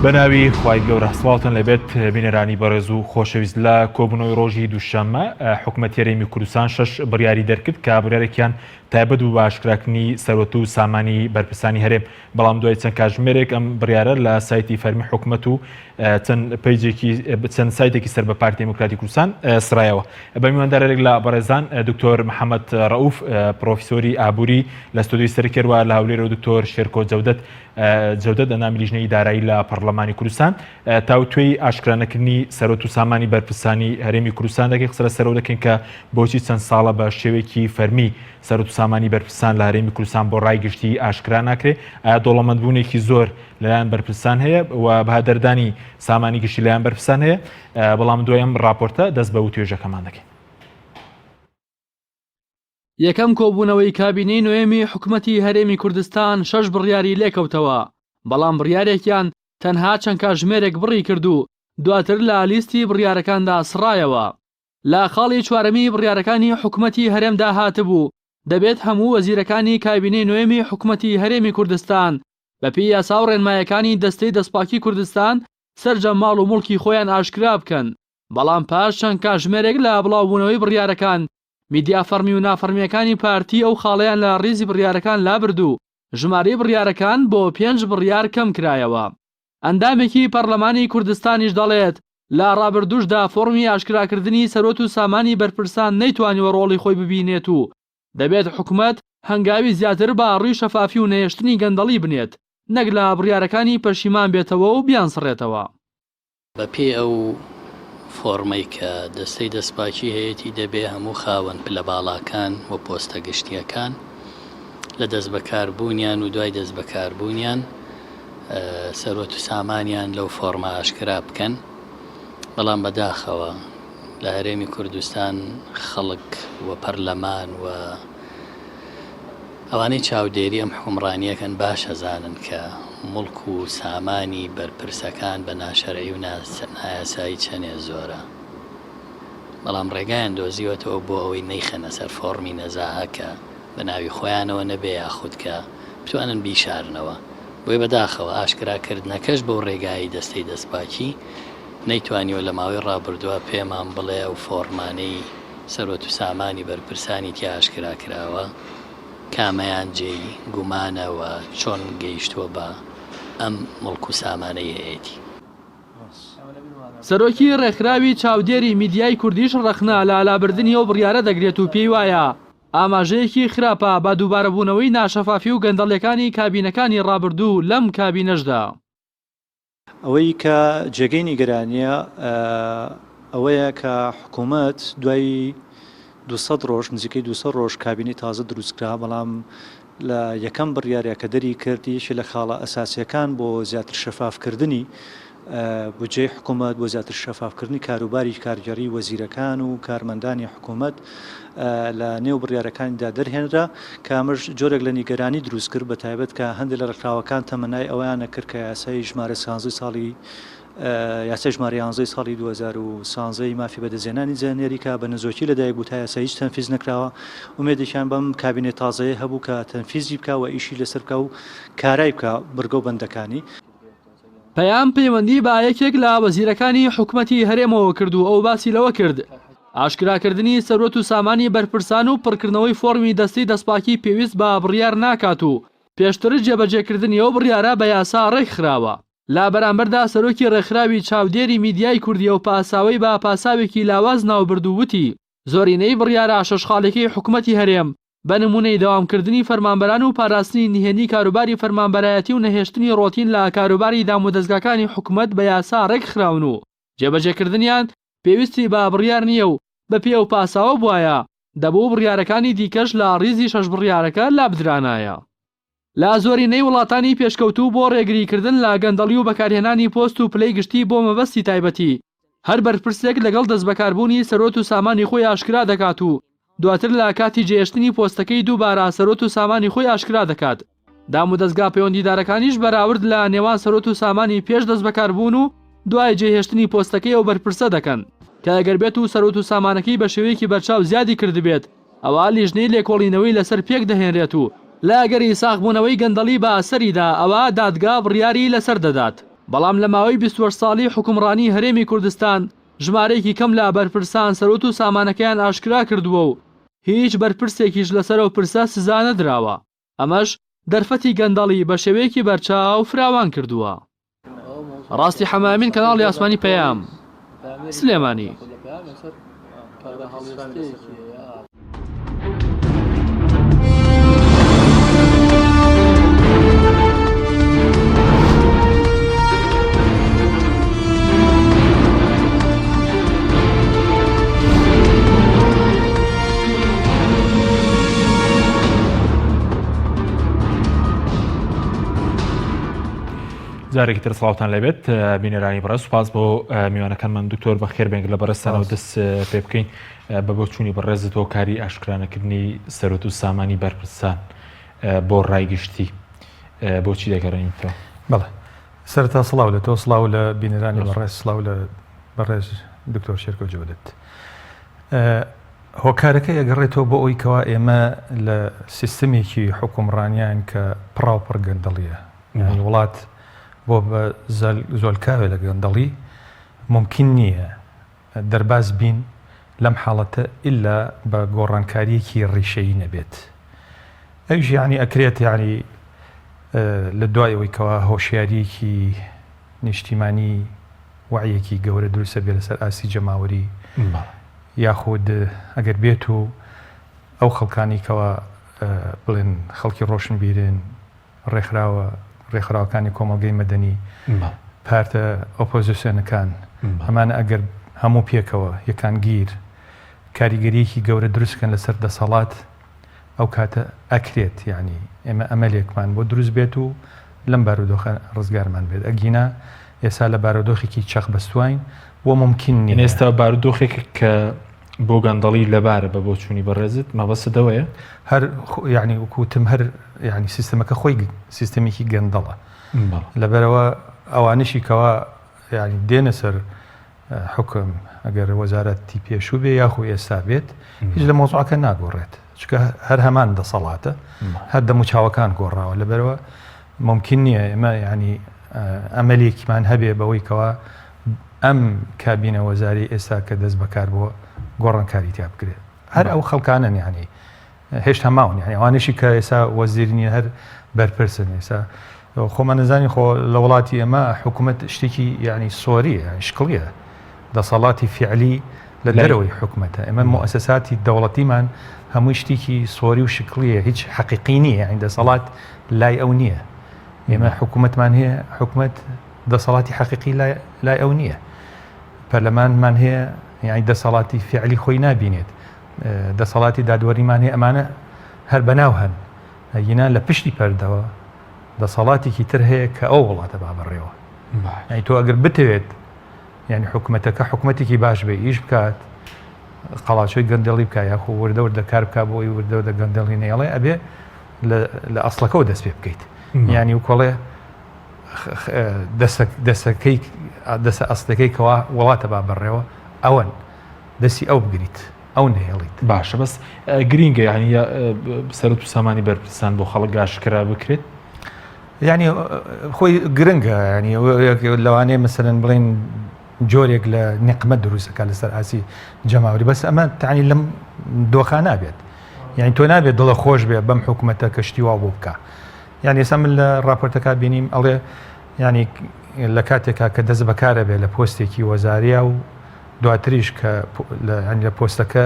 بەناوی خوای گەورە سڵاوتان لەبێت بینەرانی بەڕێز و خۆشەویست لە کۆبوونەوەی ڕۆژی دووشەممە حکوومەتی هەرێمی کوردستان 6 بڕیاری دەرکرد کە بڕیارێکیان تایبەت و باشکراکردنی سەرۆت و سامانی بەرپرسانی هەرێم بەڵام دوای چەند کاتژمێرێک ئەم بڕیارە لە سایتی فەرمی حکوومەت و چەند سایتێکی سەر بە پارتی دموکراتی کوردستان سرایەوە. بە میواندارێک لە بەڕێزان دکتۆر محەممەد ڕەوف پرۆفیسۆری ئابووری لە ستۆدیۆی سەرکردوە لە هەولێرە و دکتۆر شێرکۆ جەودەت ئەنامی لیژنەی دارایی لە پەرلەمانی کوردستان تاوتوێی ئاشکرانەکردنی سەرۆت و سامانی بەرپرسانی هەرێمی کوردستان دەکەی قسە لەسەرەوە دەکەین کە بۆچی چەند ساڵە بە شێوەیەکی فەرمی سەرۆت و سامانی بەرپرسان لە هەرێمی کوردستان بۆ ڕایگشتی ئاشکرا ناکرێت. ئایا دۆڵەمەندبوونێکی زۆر لەلایەن بەرپرسان هەیە و بەهادەردانی سامانی گشتی لەلایەن بەرپرسان هەیە؟ بەڵام دوای ئەم راپۆرتە دەست بە وتوێژەکەمان دەکەین. یەکەم کۆبوونەوەی کابینەی نوێمی حکوومەتی هەرێمی کوردستان 6 بڕیاری لێکەوتەوە، بەڵام بڕیارێکیان تەنها چەند کاتژمێرێک بڕی کرد و دواتر لە لیستی بڕیارەکاندا سڕایەوە. لە خاڵی چوارەمی بڕیارەکانی حکوومەتی هەرێمدا هاتبوو دەبێت هەموو وەزیرەکانی کابینەی نوێمی حکوومەتی هەرێمی کوردستان بەپێی یاسا و ڕێنمایەکانی دەستەی دەستپاکی کوردستان سەرجەم ماڵ و موڵکی خۆیان ئاشکرا بکەن. بەڵام پاش چەند کاتژمێرێک لە بڵاوبوونەوەی بڕیارەکان میدیا فەرمی و نافەرمیەکانی پارتی ئەو خاڵەیان لە ڕێزی بڕیارەکان لابردوو ژمارەی بڕیارەکان بۆ 5 بڕیار کەم کرایەوە. ئەندامێکی پەرلەمانی کوردستانیش دەڵێت لە ڕابردووشدا فۆرمی ئاشکراکردنی سەرۆت و سامانی بەرپرسان نەیتوانیوە ڕۆڵی خۆی ببینێت و دەبێت حکوومەت هەنگاوی زیاتر بە ڕووی شەفافی و نەهێشتنی گەندەڵی بنێت نەک لە بڕیارەکانی پەشیمان بێتەوە و بیانسڕێتەوە. بەپێی ئەو فۆرمەی کە دەستەی دەستپاکی هەیەی دەبێ هەموو خاوەن پلە باڵاکان و پۆستە گشتیەکان لە دەست بەکاربوونیان و دوای دەست بەکاربوونیان سەرۆت و سامانیان لەو فۆرمە ئاشکرا بکەن. بەڵام بەداخەوە لە هەرێمی کوردستان خەڵک و پەرلەمان و ئەوانەی چاودێری ئەم حکومڕانیەکەن باش ئەزانن کە مڵک و سامانی بەرپرسەکان بە ناشەرعی و نایاسایی چەندێ زۆرە. بەڵام ڕێگایان دۆزیوەتەوە بۆ ئەوەی نەیخەنە سەر فۆرمی نەزاهەکە بە ناوی خۆیانەوە نەبێ یاخود کە بتوانن بیشارنەوە. بۆی بەداخەوە ئاشکراکردنەکەش بەو ڕێگایی دەستەی دەستپاکی نەیتوانیوە لە ماوەی ڕابردووە پێمان بڵێ ئەو فۆرمانەی سەرۆت و سامانی بەرپرسانی تیا ئاشکرا کراوە کامەیان جێی گومانەوە چۆن گەیشتووە بە ئەم مڵک و سامانەی هەیەی. سەرۆکی ڕێکخراوی چاودێری میدیای کوردیش ڕەخنا لە لابردنی ئەو بڕیارە دەگرێت و پێی وایە ئاماژەیەکی خراپە بە دووبارەبوونەوەی ناشەفافی و گەندەڵیەکانی کابینەکانی ڕابردوو لەم کابینەشدا. ئەوەی کە جێگەی نیگەرانیە ئەوەیە کە حکوومەت دوای 200 ڕۆژ نزیکەی 200 ڕۆژ کابینی تازە دروستکرا، بەڵام لە یەکەم بڕیارێک کە دەری کردیشی لە خاڵە ئەساسیەکان بۆ زیاتر شەفافکردنی بودجێی حکوومەت بۆ زیاتر شەفافکردنی کاروباری کارگەری وەزیرەکان و کارمەندانی حکوومەت لە نێو بڕیارەکانیدا دەرهێنرا کە ئەمەش جۆرێک لە نیگەرانی دروست کرد بە تایبەت کە هەندێک لە ڕێکخراوەکان تەمەنای ئەویانە کرد کە یاسای ژمارە 11 ساڵی یاسای ژمارە 11 ساڵی 2016 مافی بەدەستهێنانی جێنێریکا بە نزۆکی لەدایک بوو تا یاسا هیچ تەنفیز نەکراوە. ئومێدێکیان بەم کابینێ تازەیە هەبوو کە تەنفیزی بکە و ئیشی لەسەر بکە و کارای بکە بڕگە و بەندەکانی. پەیام پەیوەندی بە یەکێک لە وەزیرەکانی حکوومەتی هەرێمەوە کرد و ئەو باسی لەوە کرد ئاشکراکردنی سەرۆت و سامانی بەرپرسان و پڕکردنەوەی فۆرمی دەستی دەستپاکی پێویست بە بڕیار ناکات و پێشتر جێبەجێکردنی ئەو بڕیارە بە یاسا ڕێکخراوە. لا بەرامبەردا سەرۆکی ڕێکخراوی چاودێری میدیای کوردی و پاساوی بە پاساوێکی لاواز ناوبردووتی زۆرینەی بڕیارە شەشخاڵێکی حکوومەتی هەرێم بە نمونەی دەوامکردنی فەرمانبەران و پاراستنی نهێنی کاروباری فەرمانبەرایەتی و نەهێشتنی ڕۆتین لە کاروباری دام و دەستگاکانی حکوومەت بە یاسا ڕێکخراون و جێبەجێکردنیان پێویستی بە بڕیار نییە و بە پێ و پاساوە بواە دەبوو بڕیارەکانی دیکەش لە ڕیزی 6 بڕیارەکە لابدرانایە. لە زۆرینەی وڵاتانی پێشکەوتوو بۆ ڕێگریکردن لە گەندەڵی و بەکارهێنانی پۆست و پلەی گشتی بۆ مەبەستی تایبەتی هەر بەرپرسێک لەگەڵ دەست بەکاربوونی سەرۆت و سامانی خۆی ئاشکرا دەکات و دواتر لە کاتی جێشتنی پۆستەکەی دووبارە سەرۆت و سامانی خۆی ئاشکرا دەکات. دام و دەستگا پەیوەندیدارەکانیش بەراورد لە نێوان سەرۆت و سامانی پێش دەست بەکاربوون و دوای جێهێشتنی پۆستەکەی ئەو بەرپرسە دەکەن کە ئەگەر بێت و سەرۆت و سامانەکەی بە شێوەیەکی بەرچاو زیادی کردبێت ئەوە لیژنەی لێکۆڵینەوەی لەسەر پێک دەهێنرێت و لا ئەگەری ساغبوونەوەی گەندەڵی بە ئەسەریدا ئەوە دادگا بڕیاری لەسەر دەدات. بەڵام لە ماوەی 28 ساڵی حکومڕانی هەرێمی کوردستان ژمارەیەکی کەم لە بەرپرسان سەرۆت و سامانەکەیان ئاشکرا کردووە و هیچ بەرپرسێکیش لەسەرەوە پرسە سزا نەدراوە. ئەمەش دەرفەتی گەندەڵی بە شێوەیەکی بەرچاو فراوان کردووە. ڕاستی حەمامین کەناڵی ئاسمانی پەیام سلێمانی. جارێکی تر سڵاوتان لەبێت بینەرانی بەڕێز سوپاس بۆ میوانەکانمان دکتۆر بە خێربێنگ لە بەڕێستانەوە دەست پێ بکەین بە بۆ چوونی بەڕێزتەوە کاری ئاشکرانەکردنی سەرۆت و سامانی بەرپرسان بۆ ڕایگشتی بۆچی دەگەڕێنیتەوە؟ بەڵێ سەرتا سڵاو لە تۆ سڵاو لە بینەرانی بەڕێز سڵاو لە بەڕێز دکتۆر شێرکۆ جەودەت. هۆکارەکە ئەگەڕێتەوە بۆ ئەوی کەوا ئێمە لە سیستەمێکی حکومڕانیان کە پڕاوپڕ گەندەڵیە وڵات بۆ بە زۆلکاوێ لە گەندەڵی ممکن نییە دەرباز بین لەم حاڵەتە ئللا بە گۆڕانکاریەکی ڕیشەیی نەبێت. ئەوش یعنی ئەکرێت یعنی لە دوای ئەوەی کەوا هۆشیاریەکی نیشتیمانی وعیەکی گەورە دروستە بێت لەسەر ئاسی جەماوەری یاخود ئەگەر بێت و ئەو خەڵکانی کەوا بڵێن خەڵکی ڕۆشن بیرن ڕێکخراوەکانی کۆمەڵگەی مەدەنی پارتە ئۆپۆزیسیۆنەکان ئەمانە ئەگەر هەموو پێکەوە یەکان گیر کاریگەریەکی گەورە دروستکەن لەسەر دەسەڵات ئەو کاتە ئەکرێت یعنی ئێمە ئەمەلێکمان بۆ دروست بێت و لەم بارودۆخە ڕزگارمان بێت. ئەگینا ئێستا لە بارودۆخێکی چەق بەستوین بۆ ممکن نیە. ئێستا بارودۆخێک کە بۆ گەندەڵی لەبارە بە بۆ چوونی بەڕێزت مەبەستەوەیە هەر یعنی وکوتم هەر یعنی سیستەمەکە خۆی سیستەمێکی گەندەڵە لەبەرەوە ئەوانشی کەوا یعنی دێنە سەر حکم ئەگەر وەزارەتی پێشوو بێ یاخو ئێستا بێت هیچ لە مۆزوعەکە ناگۆڕێت چکە هەر هەمان دەسەڵاتە هەر دەموچاوەکان گۆڕاوە لەبەرەوە ممکن نییە ئێمە یعنی ئەمەلێکیمان هەبێ بەوەی کەوا ئەم کابینە وەزاری ئێستا کە دەست بەکار بۆ گۆڕانکاری تیا بکرێت هەر ئەو خەڵکانن یعنی هێشتا ماون یعنی ئەوانشی کە ئێستا وەزیرنی هەر بەرپرسن ئێستا خۆمان نزانی خۆ لە وڵاتی ئێمە حکوومەت شتێکی یعنی سۆریە شکڵیە دەسەڵاتی فعلی لە دەرەوەی حکوومەتە ئێمە مؤسساتی دەوڵەتیمان هەمووی شتێکی سۆری و شکڵیە هیچ حەقیقی نییە یعنی دەسەڵات لای ئەو نییە ئێمە حکوومەتمان هەیە حکوومەت دەسەڵاتی حەقیقی لای ئەو نییە پەرلەمانمان هەیە یعنی دەسەڵاتی فعلی خۆی نابینێت دەسەڵاتی دادوەریمان هەیە ئەمانە هەر بەناو هەن هەینا لە پشتی پەردەوە دەسەڵاتێکی تر هەیە کە ئەو وڵاتە بابڕێەوە یعنی تۆ ئەگەر بتەوێت یعنی حکوومەتەکە حکوومەتێکی باش بێ ئیش بکات قەڵاچۆی گەندەڵی بکە یاخۆ وردە وردەکار بکە بۆی وردە وردە گەندەڵی نێڵێ ئەبێ لە ئەسڵەکەەوە دەست پێ بکەیت یعنی وکۆڵێ دەسە ئەسڵەکەی کەوا وڵاتە بابڕێەوە ئەوەن دەستی ئەو بگریت ئەو نهێڵیت باشە بەس گرینگە یعنی سەرۆت و سامانی بەرپرسان بۆ خەڵک گاشکرا بکرێت یعنی خۆی گرنگە ینی لەوانەیە مەسەرەن بڵێن جۆرێک لە نقمە دروستەکە لەسەر ئاسی جەماوەری بەس ئەمە تانی لەم دۆخە نابێت یعنی تۆ نابێت دڵە خۆش بێ بەم حکوومەتە کەشتی وا بۆ بکە یعنی ئێستا من لە راپۆرتەکە بینیم ئەڵێ ینی لە کاتێکا کە دەست بەکارە بێ لە پۆستێکی وەزاریە و دواتریش کە لە پۆستەکە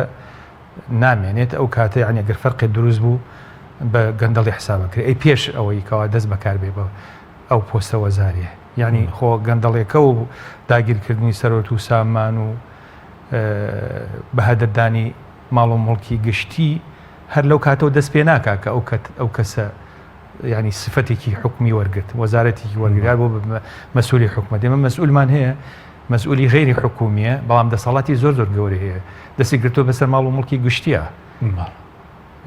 نامێنێت ئەو کاتە ینی ئەگەر فەرقی دروست بوو بە گەندەڵی حسابەکرێت ئەی پێش ئەوەی کەوا دەست بەکار بێ بە ئەو پۆستە وەزاریە یعنی خۆ گەندەڵێکە و داگیرکردنی سەرۆت و سامان و بەهادەردانی ماڵ و مڵکی گشتی هەر لەو کاتەوە دەست پێ ناکا کە ئەو کەسە ینی سفەتێکی حکومی وەرگرت وەزارەتێکی وەرگرار بۆ مەسئولی حکومەت ئێمە مەسئولمان هەیە مەسئولی غێری حکومیە بەڵام دەسەڵاتی زۆر گەورە هەیە دەستی گرتووە بەسەر ماڵ و مڵکی گشتیە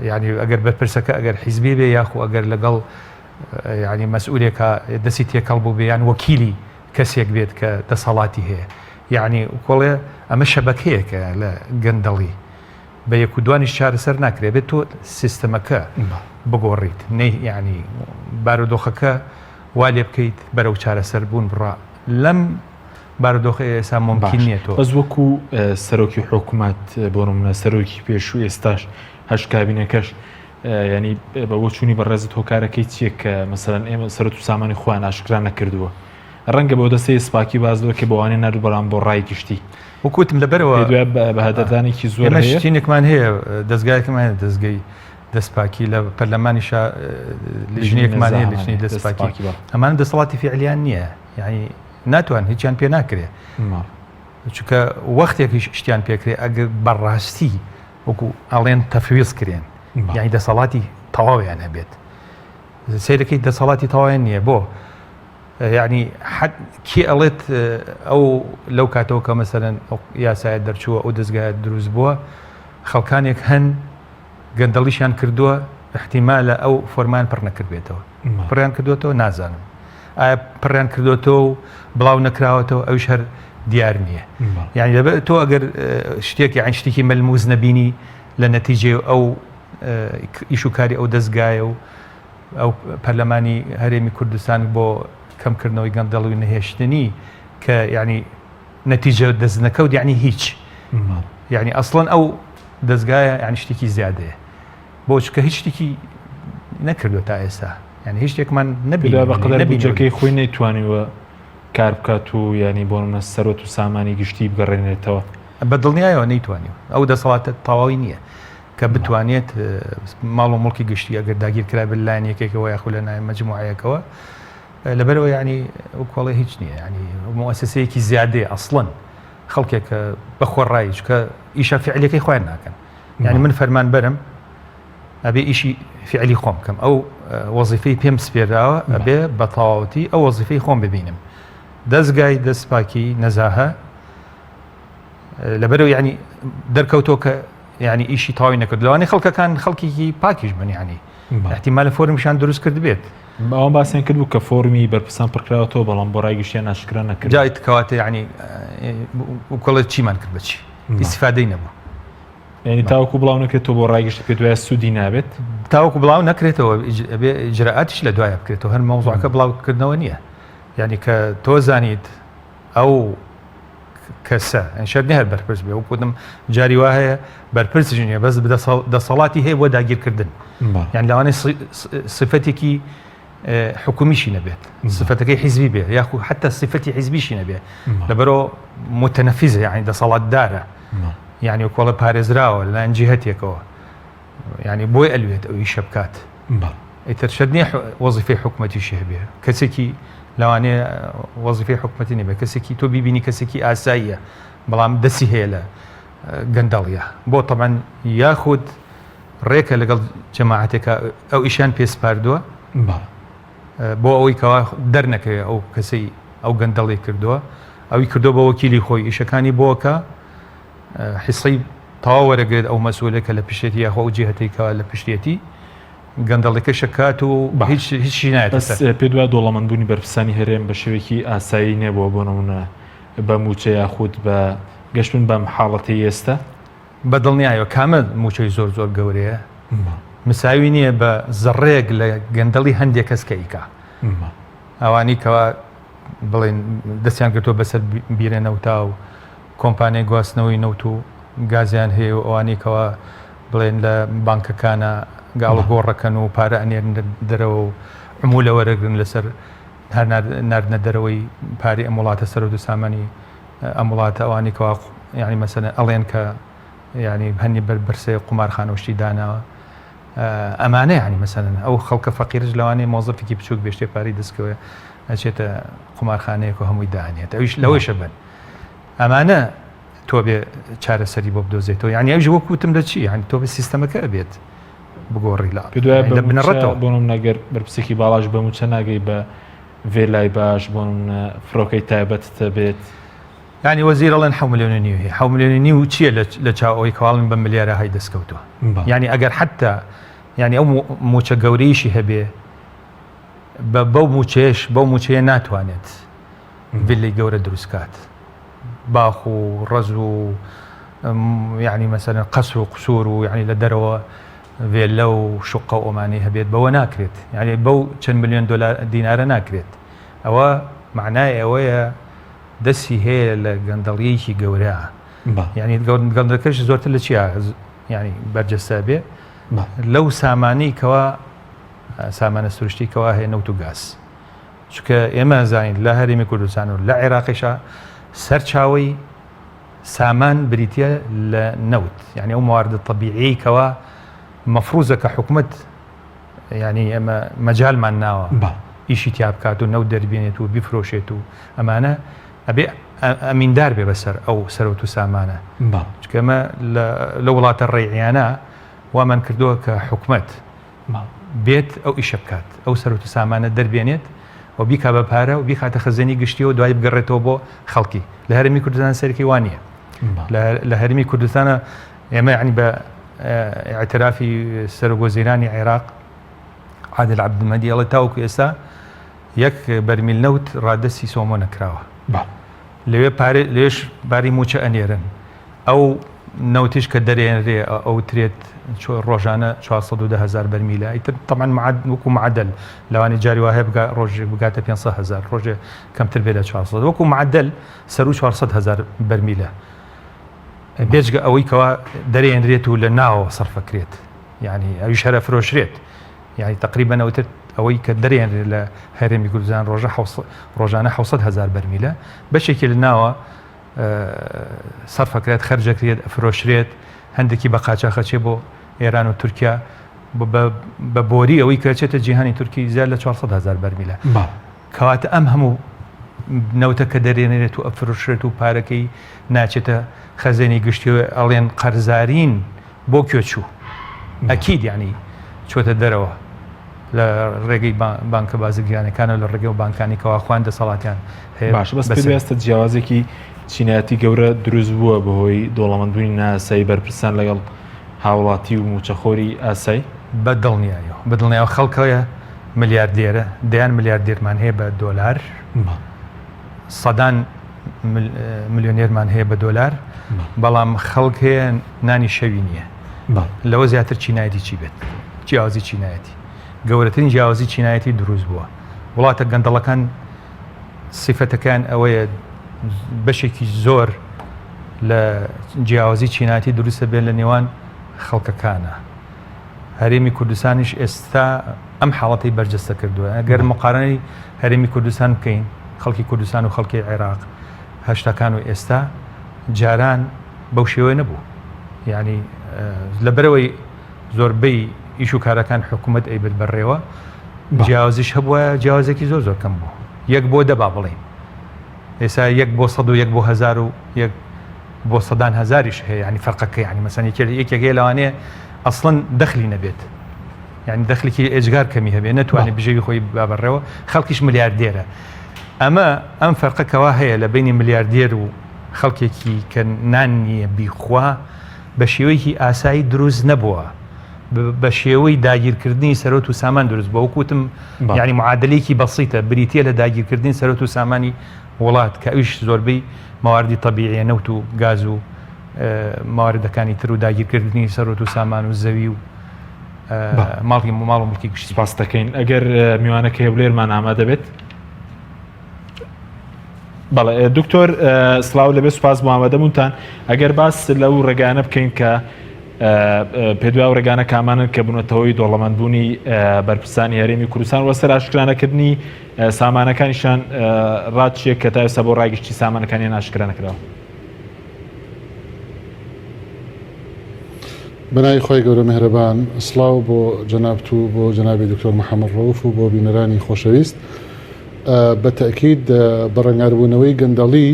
یعنی ئەگەر بەرپرسەکە ئەگەر حیزبی بێ یاخو ئەگەر لەگەڵ ینی مەسئولێکە دەستی تێکەڵ بوو بێ یان وەکیلی کەسێک بێت کە دەسەڵاتی هەیە یعنی کۆڵێ ئەمە شەبەکەیەکە لە گەندەڵی بە یەک و دوانیش چارەسەر ناکرێت بێت تۆ سیستەمەکە بگۆڕیت نەی یعنی بارودۆخەکە وا لێ بکەیت بەرەو چارەسەر بوون بڕا لەم بارودۆخی ئێستا ممکن نییە تۆ بەس وەکو سەرۆکی حکوومەت بۆ نمونە سەرۆکی پێشوو ئێستاش هەش کابینەکەش ینی بە بۆ چوونی بەڕێزت هۆکارەکەی چیە کە مەسەرەن ئێمە سەرەت و سامانی خۆیان ئاشکرا نەکردووە ڕەنگە بۆ دەستەی سپاکی بازەوە کە بەوانێ نردوو بەڵام بۆ ڕای گشتی وەکوتم لەبەرەوە بەهدەدانێکی زۆر شتینێکمان هەیە دەستگایەکمان دەستگەی دەستپاکی لە پەرلەمانیشا لیژنەیەکمان هەیە لیژنەی دەستپاکی ئەمان دەسەڵاتی فعلیان نییە یعنی ناتوان هیچیان پێ ناکرێ چونکە وەختێکی شتیان پێکرێ ئەگەر بەڕاستی وەکو ئەڵێن تەفویض کرێن یعنی دەسەڵاتی تەواویان هەبێت سیرەکەی دەسەڵاتی تەواویان نییە بۆ یعنی کێ ئەڵێت ئەو لەو کاتەوە کە مەسەرەن یاسایە دەرچووە ئەو دەستگایە دروست بووە خەڵکانێک هەن گەندەڵیشیان کردووە احتیمالە ئەو فۆرمان پڕ نەکردبێتەوە پڕیان کردوێتەوە نازانم ئایا پڕیان کردوێتەوە و بڵاو نەکراوەتەوە ئەوش هەر دیار نییە یعنی دەبێت تۆ ئەگەر شتێکی عین شتێکی مەلموز نەبینی لە نەتیجێ ئەو ئیشوکاری ئەو دەستگایە و ئەو پەرلەمانی هەرێمی کوردستان بۆ کەمکردنەوەی گەندەڵی نەهێشتنی کە یعنی نەتیجە دەست نەکەوت یعنی هیچ یعنی ئەسڵەن ئەو دەستگایە یعنی شتێکی زیادەیە بۆ چکە هیچ شتێکی نەکردوێت تا ئێستا یعنی هیچ شتێکمان نەبیدا بەقدر بودجەکەی خۆی نەیتوانیوە کار بکات و ینی بۆ منە سەرۆت و سامانی گشتی بگەڕێنێتەوە بە دڵنیایەوە نەیتوانیوە ئەو دەسەڵاتە تەواوی نییە کە بتوانێت ماڵ و مڵکی گشتی ئەگەر داگیرکرا بلایەن یەکێکەوە یاخو لە نایە مەجموعەیەکەوە لەبەرەوە ینی ئەو کۆڵی هیچ نییە ینی مؤسسەیەکی زیادەیە ئەسڵەن خەڵکێکە بەخۆڕایی چکە ئیشە فعلیەکەی خۆیان ناکەن یعنی من فەرمان بەرم ئەبێ ئیشی فعلی خۆم بکەم ئەو وەزیفەی پێم سپێراوە ئەبێ بە تەواوەتی ئەو وەزیفەی خۆم ببینم دەستگای دەستپاکی نەزاهە لەبەرەوە یعنی دەرکەوتۆ کە یعنی ئیشی تاوی نەکرد لەوانەیە خەڵکەکان خەڵکیی پاکیش بن یعنی احتیمالە فۆرمشان دروست کرد بێت ئەوە باسییان کردبوو کە فۆرمی بەرپرسان پڕکراوەوە بەڵام بۆ ڕای گشتیان ناشکرا نەکرد جایت کەواتە یعنی وکڵێت چیمان کرد بچی ئیسفادەی نەبوو ینی تاوەکو بڵاو نەکرێتەوە بۆ ڕایگەشت پێ دوای سوودی نابێت تاوەکو بڵاو نەکرێتەوە ئیجراعاتیش لە دوایە بکرێتەوە هەر مەوزوعەکە بڵاوکردنەوە نییە یعنی کە تۆ زانیت ئەو کەسە شەرنی هەر بەرپرس بێ وکوتم جاری وا هەیە بەرپرسیش نییە بەس دەسەڵاتی هەیە بۆ داگیرکردن یعنی لەوانەیە صفەتێکی حکومیشی نەبێت صفەتەکەی حیزبی بێ یاخو حتى صفەتی حیزبیشی نەبێ لەبەرەوە متەنەفیزە یعنی دەسەڵاتدارە یعنی وەکوڵە پارێزراوە لە جیهەتێکەوە یعنی بۆی ئەلوێت ئەوی شە بکات ئیتر شەرنی وەزیفەی حکومەتیشی هەبێ کەسێکی لەوانەیە وەزیفەی حکومەتی نەبێ کەسێکی تۆ بیبینی کەسێکی ئاساییە بەڵام دەسی هەیە لە گەندەڵیە بۆ تەمان یاخود ڕێکە لەگەڵ جەماعەتێکە ئەو ئیشان پێسپاردووە بۆ ئەوەی کەوا دەرنەکەوێت ئەو کەسەی ئەو گەندەڵی کردووە ئەوی کردو بە وەکیلی خۆی ئیشەکانی بۆکە حیسەی تەواو وەرەگرێت ئەو مەسئولێکە لە پشتێتی یاخۆ ئەو جێهەتێکەوە لە پشتێتی گەندەڵەکە شکات و هیچی نایێت پێ دوای دۆڵەمەندبوونی بەرپرسانی هەرێم بە شێوەیەکی ئاسایی نێبووە بۆ نمونە بە موچە یاخود بە گەشتن بەم حاڵەتی ئێستا بە دڵنیایەوە کامە موچەی زۆر زۆر گەورەیە مساوی نییە بە زەڕێک لە گەندەڵی هەندێک کەس کە ئیکا ئەوانی کەوا بڵێن دەستیان کردۆ بەسەر بیرێنەوتا و کۆمپانیای گواستنەوەی نەوت و گازیان هەیە و ئەوانی کەوا بڵێن لە بانکەکانە گاڵ و گۆڕەکەن و پارە ئەنێرن دەرەوە و عمولە وەرەگرن لەسەر هەر ناردنە دەرەوەی پاری ئەم وڵاتە سەرۆت و سامانی ئەم وڵاتە ئەوانی کەوا یعنی مەسەلەن ئەڵێن کە یعنی هەنی بەربرسێ قومارخانە وشتی داناوە ئەمانە یعنی مەسەلەن ئەو خەڵکە فەقیرش لەوانەیە مۆزەفێکی بچووک بێشتێ پاری دەستکەوە ئەچێتە قومارخانەیەک و هەمووی داهێت ئەویش لەوەیشە بن ئەمانە تۆ بێ چارەسەری بۆ بدۆزێتەوە یعنی ئەوژ وەکوتم دەچی یعنی تۆ بە سیستەمەکە ئەبێت بگۆڕی لە بنەڕەتەوە بۆنم نەگەر بەرپرسێکی باڵاش بەموچە ناگەی بە vێلای باش بۆن فڕۆکەی تایبەتتە بێت ینی وەزیر ئەڵێن 7 ملیۆن و نیو هەیە 7 ملیۆن و نیو چییە لە چاوەوەی کاڵن بە ملیارە های دەستکەوتووە ینی ئەگەر حتا ینی ئەو موچە گەورەیشی هەبێ بەو موچێش بەو موچەیە ناتوانێت villەی گەورە دروستکات باخ و ڕەز و یعنی مەسەلەن قەسر و قسوور و یعنی لە دەرەوە vێلە و شوقە و ئۆمانی هەبێت بەوە ناکرێت یعنی بەو چەند ملیۆن دینارە ناکرێت ئەوە معنای ئەوەیە دەستی هەیە لە گەندەڵیەکی گەورە یعنی گەندەکەش زۆرتر لە چیا ینی بەرجەستە بێ لەو سامانی کەوا سامانە سروشتی کەوا هەیە نەوت و گاز چکە ئێمە زانین لە هەرێمی کوردستان و لە عێراقیشە سەرچاوی سامان بریتە لە نەوت یعنی ئەو مواردە طبیعی کەوا مەفروزە کە حکومت ینی ئەمە مەجالمان ناوە ئیشی تیا بکات و نەوت دەربێنێت و بیفرۆشێت و ئەمانە ئەبێ ئەمیندار بێ بەسەر ئەو سەرەوت و سامانە چکەمە لە وڵاتە ڕێعیانە وامان کردووە کە حکومت بێت ئەو ئیشە بکات ئەو سەرەوت و سامانە دەربێنێت و بیکا بە پارە و بیخاتە خزێنی گشتی و دوای بگەڕێتەوە بۆ خەڵکی لە هەرمی کوردستان سەرکی وانە لە هەرمی کوردستانە ئێمە ینی بە اعترافی سەرۆگۆزیرانی عێراق عادل عەبدولمەجید ئەڵێ تاوەکو ئێستا یەک بەرمیل نەوت ڕادەستی سۆمۆ نەکراوە لەوێ لێش باری موچە ئەنێرن ئەو نەوتیش کە دەرێنرێ ئەو ترێت ڕۆژانە 410,000 بەرمیلە ئیتر تەمان وەکو معدل لەوانی جاری وایە ڕۆژ بگاتە 500,000 ڕۆژێ کەمتر بێ لە 400 وەکو معدل سەر 400,000 بەرمیلە بێجگە ئەوەی کەوا دەرێنرێت و لە ناوە سەرفەکرێت یعنی ئەویش هەرە فرۆشرێت یعنی تقریبا ئەوتر ئەوەی کە دەرێنرێت لە هەرێمی کوردستان ڕۆژانە 700,000 بەرمیلە بەشێکی لە ناوە سەرفەکرێت خەرجەکرێت فرۆشرێت هەندێکی بە قاچاخەچێ بۆ ئێران و تورکیا بە بۆری ئەوەی کەچێتە جیهانی تورکی زیاد لە 400,000 بەرمیلە کەواتە ئەم هەموو نەوتە کە دەرێنێت و ئەفرۆشرێت و پارەکەی ناچێتە خەزێنی گشتی ئەڵێن قەرزارین بۆ کوێچوو ئەکید یعنی چۆتە دەرەوە لە ڕێگەی بانکە بازرگانەکانە لە ڕێگە و بانکانی کەوا خوان دەسەڵاتیان هەیە باش بەس پێویستە جیاوازێکی چینایەتی گەورە دروست بووە بەهۆی دۆڵەمەندبوونی ناسایی بەرپرسان لەگەڵ هاوڵاتی و موچەخۆری ئاسایی بەدڵنیایەوە خەڵکەیە ملیاردێرە دەیان ملیاردێرمان هەیە بە دۆلار سەدان ملیۆنێرمان هەیە بە دۆلار بەڵام خەڵک هەیە نانی شەوی نییە لەوە زیاتر چینایەتی چی بێت جیاوازی چینایەتی گەورەترین جیاوازی چینایەتی دروست بووە وڵاتە گەندەڵەکان سیفەتەکان ئەوەیە بەشێکی زۆر لە جیاوازی چینایەتی دروستە بێن لە نێوان خەڵکەکانە هەرێمی کوردستانیش ئێستا ئەم حاڵەتی بەرجەستە کردووە ئەگەر مقارنەی هەرێمی کوردستان بکەین خەڵکی کوردستان و خەڵکی عێراق هەشتاکان و ئێستا جاران بەو شێوەیە نەبوو یعنی لەبەرەوەی زۆربەی ئیش و کارەکان حکوومەت ئەیبرد بەڕێوە جیاوازیش هەبووە جیاوازێکی زۆر کەم بوو یەک بۆ دەبا بڵێن ئێستا یەک بۆ 100 و یەک بۆ 1000 و یەک بۆ 100,000ش هەیە ینی فەرقەکە ینی مەسەن یەکێک لەوانەیە ئەسڵەن دەخلی نەبێت ینی دەخلێکی ئێجگار کەمی هەبێ نەتوانێت بژێوی خۆی بابڕێەوە خەڵکیش ملیاردێرە ئەم فەرقەکەوا هەیە لە بینی ملیاردێر و خەڵکێکی کە نانیە بیخوا بە شێوەیەکی ئاسایی دروست نەبووە بە شێوەی داگیرکردنی سەرۆت و سامان دروست بە وەکوتم یعنی معادلەیەکی بەسیتە بریتە لە داگیرکردنی سەرۆت و سامانی وڵات کە ئەویش زۆربەی مەواردی طبیعیە نەوت و گاز و ماواردەکانی تر و داگیرکردنی سەرۆت و سامان و زەوی و ماڵی ماڵ و مڵکی گشتی سپاس دەکەین ئەگەر میوانەکە هەولێرمان ئامادە بێت بەڵێ دکتۆر سڵاو لەبێ سوپاس بۆ ئامادەبوونتان ئەگەر باس لەو ڕێگانە بکەین کە پێدوای ئەو ڕێگانە کامانن کە بوونەتەوەی دۆڵەمەندبوونی بەرپرسانی هەرێمی کوردستان وەسەر ئاشکرانەکردنی سامانەکانیشان ڕاتچیە کە تا ئێستا بۆ ڕاگشتی سامانەکانیان ئاشکرا نەکراوە بەناوی خۆی گەورە مێهرەبان سڵاو بۆ جەنابتو بۆ جەنابی دکتۆر محەممەد ڕەوف و بۆ بینەرانی خۆشەویست بە تەکید بە ڕەنگاربوونەوەی گەندەڵی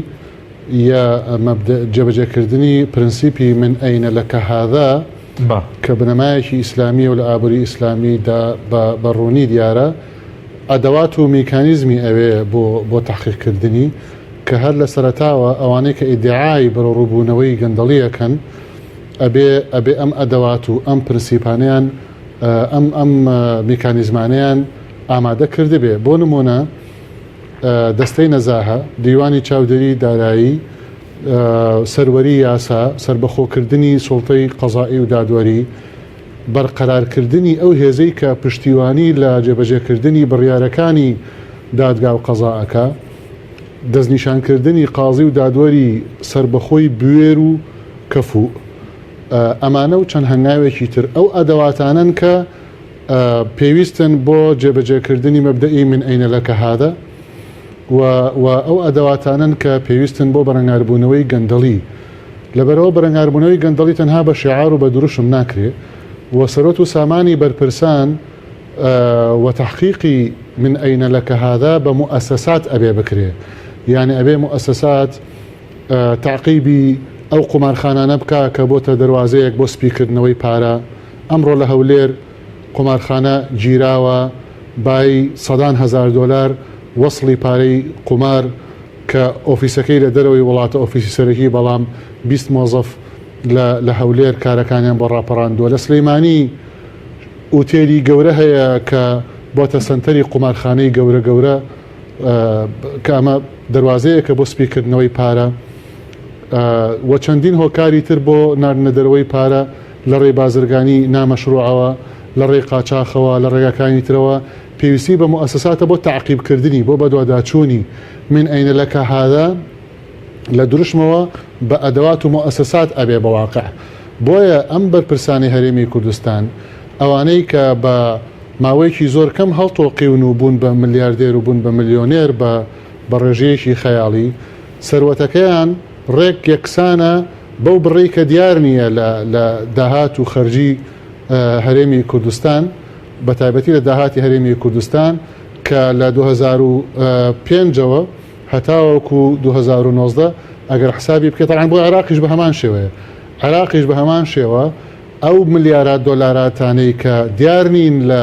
یا جێبەجێکردنی پرنسیپی من ئەینە لە کەهادا کە بنەمایەکی ئیسلامی و لە ئابووری ئیسلامیدا بە ڕوونی دیارە ئەدەوات و میکانیزمی ئەوێ بۆ تەحقیقکردنی کە هەر لە سەرەتاوە ئەوانەی کە ئیدعای بەرە ڕووبوونەوەی گەندەڵیەکەن ئەبێ ئەم ئەدەوات و ئەم پرنسیپانیان ئەم میکانیزمانیان ئامادە کردبێ بۆ نمونە دەستەی نەزاهە دیوانی چاودێری دارایی سەروەری یاسا سربەخۆکردنی سوڵتەی قەزایی و دادوەری بەرقەرارکردنی ئەو هێزەی کە پشتیوانی لە جێبەجێکردنی بڕیارەکانی دادگا و قەزاعەکە، دەستنیشانکردنی قازی و دادوەری سربەخۆی بوێر و کەفوو. ئەمانە و چەند هەنگاوێکی تر ئەو ئەدەواتانن کە پێویستن بۆ جێبەجێکردنی مەبدەئی من ئەینە لەکە هادە و ئەو ئەدەواتانن کە پێویستن بۆ بەرەنگاربوونەوەی گەندەڵی. لەبەرەوە بەرەنگاربوونەوەی گەندەڵی تەنها بە شیعار و بە دروشم ناکرێت و سەرۆت و سامانی بەرپرسان و تحقیقی من ئەینە لەکە هادا بە مؤسسات ئەبێ بکرێ، یعنی ئەبێ مؤسسات تعقیبی ئەو قمارخانانە بکە کە بۆتە دەواازەیەک بۆ سپیکردنەوەی پارە. ئەمڕۆ لە هەولێر قمارخانە گیراوە بای $100,000 وەصلی پارەی قمار کە ئۆفیسەکەی لە دەرەوەی وڵاتە ئۆفیسی سەرەکی، بەڵام 20 مۆزەف لە هەولێر کارەکانیان بۆ ڕاپەڕاندووە. لە سلەیمانی ئوتێلی گەورە هەیە کە بۆتە سنتەری قمارخانەی گەورە کە ئەمە دەواازەیەکە بۆ سپیکردنەوەی پارە و چەندین هۆکاری تر بۆ ناردنە دەرەوەی پارە لە ڕێی بازرگانی نامەشروعەوە، لە ڕێی قاچاخەوە، لە ڕێگەکانی ترەوە. پێویستی بە مؤسساتە بۆ تعقیبکردنی، بۆ بەدواداچوونی من ئەینە لەکە هادا لە دروشمەوە بە ئەدەوات و مؤسسات ئەبێ بەواقع. بۆیە ئەم بەرپرسانی هەرێمی کوردستان ئەوانەی کە بە ماوەیەکی زۆر کەم هەڵتۆقیون و بوون بە ملیاردێر و بوون بە ملیۆنێر بە ڕێژەیەکی خەیاڵی، سەروەتەکەیان ڕێک یەکسانە بەو بڕێی کە دیار نییە لە داهات و خەرجی هەرێمی کوردستان، بە تایبەتی لە داهاتی هەرێمی کوردستان کە لە 2005ەوە هەتاوەکو 2019 ئەگەر حسابی بکەێت ڕان بۆ عێراقیش بە هەمان شێوەیە، عێراقیش بە هەمان شێوە ئەو ملیارات دۆلاراتانەی کە دیار نین لە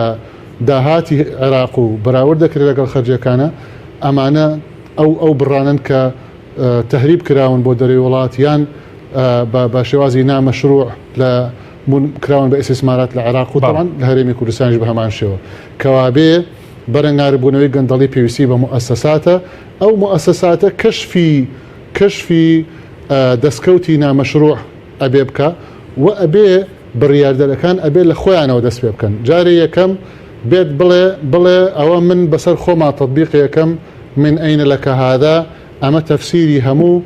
داهاتی عێراق و بەراورد دەکرێت لەگەڵ خەرجەکانە، ئەمانە ئەو بڕانن کە تەهریب کراون بۆ دەرەوەی وڵات یان بە شێوازی نامەشروع لە کراون بە ئیسیسمارات لە عێراق و تەمان لە هەرێمی کوردستانیش بە هەمان شێوە. کەوابێ بەرەنگاربوونەوەی گەندەڵی پێویستی بە مؤسساتە، ئەو مؤسساتە کەشفی دەستکەوتی نامەشروع ئەبێ بکە و ئەبێ بڕیاردەرەکان ئەبێ لە خۆیانەوە دەست پێ بکەن. جارێ یەکەم بێت بڵێ ئەوە من بەسەر خۆما تەطبیق یەکەم من ئەینە لەکە هادا، ئەمە تەفسیری هەموو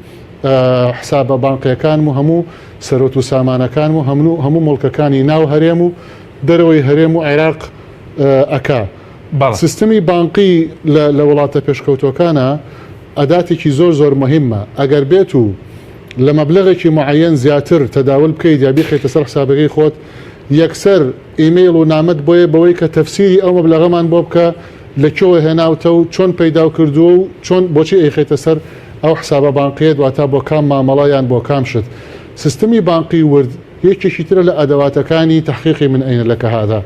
حسابە بانقیەکان و هەموو سەرۆت و سامانەکان و هەموو مڵکەکانی ناو هەرێم و دەرەوەی هەرێم و عێراق ئەکا. سیستمی بانقی لە وڵاتە پێشکەوتۆکانە ئەداتێکی زۆر مهمە. ئەگەر بێت و لە مەبلغێکی معەن زیاتر تەداول بکەیت یا بیخێتە سەر حسابەکەی خۆت، یەکسەر ئیمەیل و نامەت بۆیە کە تەفسیری ئەو مەبلغەمان بۆ بکە لەکوێوە هێناوتە و چۆن پەیدا کردووە و چۆن بۆچی ئەیخێتە سەر ئەو حسابە بانقیت واتە بۆ کام مامەڵایان بۆ کام شت. سیستمی بانقی ورد یەکێکی ترە لە ئەدەواتەکانی تحقیقی من ئەینە لەکە هادا.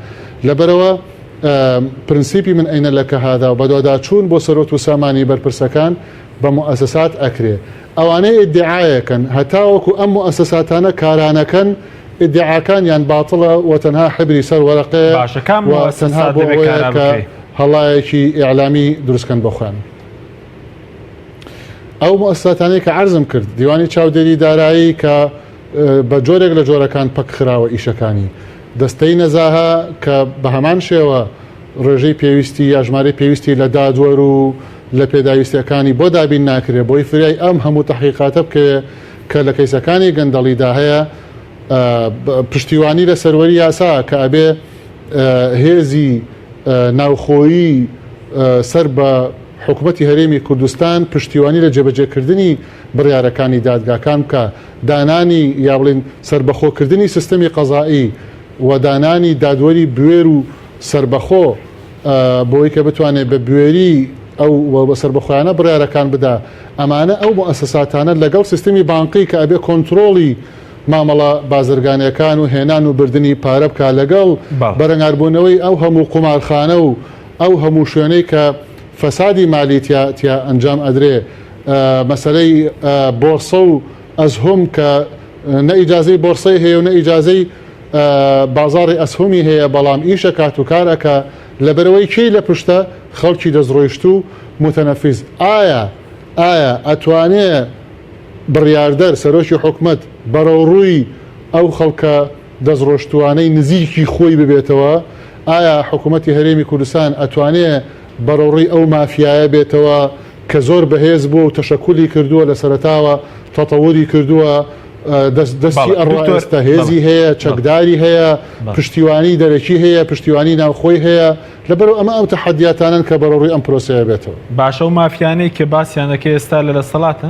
لەبەرەوە پرنسیپی من ئەینە لەکە هادا و بەدواداچوون بۆ سەرۆت و سامانی بەرپرسەکان بە مؤسسات ئەکرێ. ئەوانەی ئیدعایەکەن هەتاوەکو ئەم مؤسساتانە کارانەکەن ئیدعاکانیان باتڵە و تەنها حبری سەر وەرەقەیە و تەنها بۆ ئەوەیە کە هەڵایەکی ئیعلامی دروستکەن بۆ خۆیان. ئەو مؤسساتانەی کە عەرزم کرد، دیوانی چاودێری دارایی کە بە جۆرێک لە جۆرەکان پەک خراوە ئیشەکانی، دەستەی نەزاها کە بە هەمان شێوە ڕێژەی پێویستی یا ژمارەی پێویستی لە دادوەر و لە پێداویستیەکانی بۆ دابین ناکرێت بۆی فریای ئەم هەموو تەحقیقاتە بکەوێت کە لە کەیسەکانی گەندەڵیدا هەیە، پشتیوانی لە سەروەری یاسا کە ئەبێ هێزی ناوخۆیی سەر بە حکوومەتی هەرێمی کوردستان پشتیوانی لە جێبەجێکردنی بڕیارەکانی دادگاکان بکە، دانانی یا بڵێن سربەخۆکردنی سیستەمی قەزایی و دانانی دادوەری بوێر و سربەخۆ بۆی کە بتوانێت بە بوێری ئەو بە سربەخۆیانە بڕیارەکان بدا. ئەمانە ئەو مؤسساتانە لەگەڵ سیستەمی بانقی کە ئەبێ کۆنتترۆڵی مامەڵە بازرگانیەکان و هێنان و بردننی پارە بکە لەگەڵ بەرەنگاربوونەوەی ئەو هەموو قمارخانە و ئەو هەموو شوێنەی کە فەسادی مالیتیا ئەنجام ئەدرێ، مەسەلەی بۆرسە و ئەزهوم کە نە ئیجازەی بۆرسەی هەیە و نە ئیجازەی بازاڕی ئەسهومی هەیە، بەڵام ئیشە کات و کارەکە لەبەرەوەی کێی لە پشتە خەڵکی دەستڕۆیشت و متەنەفیز. ئایا ئەتوانێ بڕیاردەر سەرۆکی حکومەت بەرەوڕووی ئەو خەڵکە دەستڕۆشتوانەی نزیکی خۆی ببێتەوە ئایا حکوومەتی هەرێمی کوردستان ئەتوانێت بەڕۆڕی ئەو مافیایە بێتەوە کە زۆر بەهێز بووە و تەشەکولی کردووە لە سەرەتاوە تەتەوری کردووە دەستی ئەڕۆستا هێزی هەیە چەکداری هەیە پشتیوانی دەرەکی هەیە پشتیوانی ناوخۆی هەیە لەبەرەوە ئەمە ئەو تەحەدیاتانن کە بەڕۆڕی ئەم پرۆسەیە بێتەوە باشە و مافیانەی کە باسییان دەکە ئێستا لە دەسەڵاتە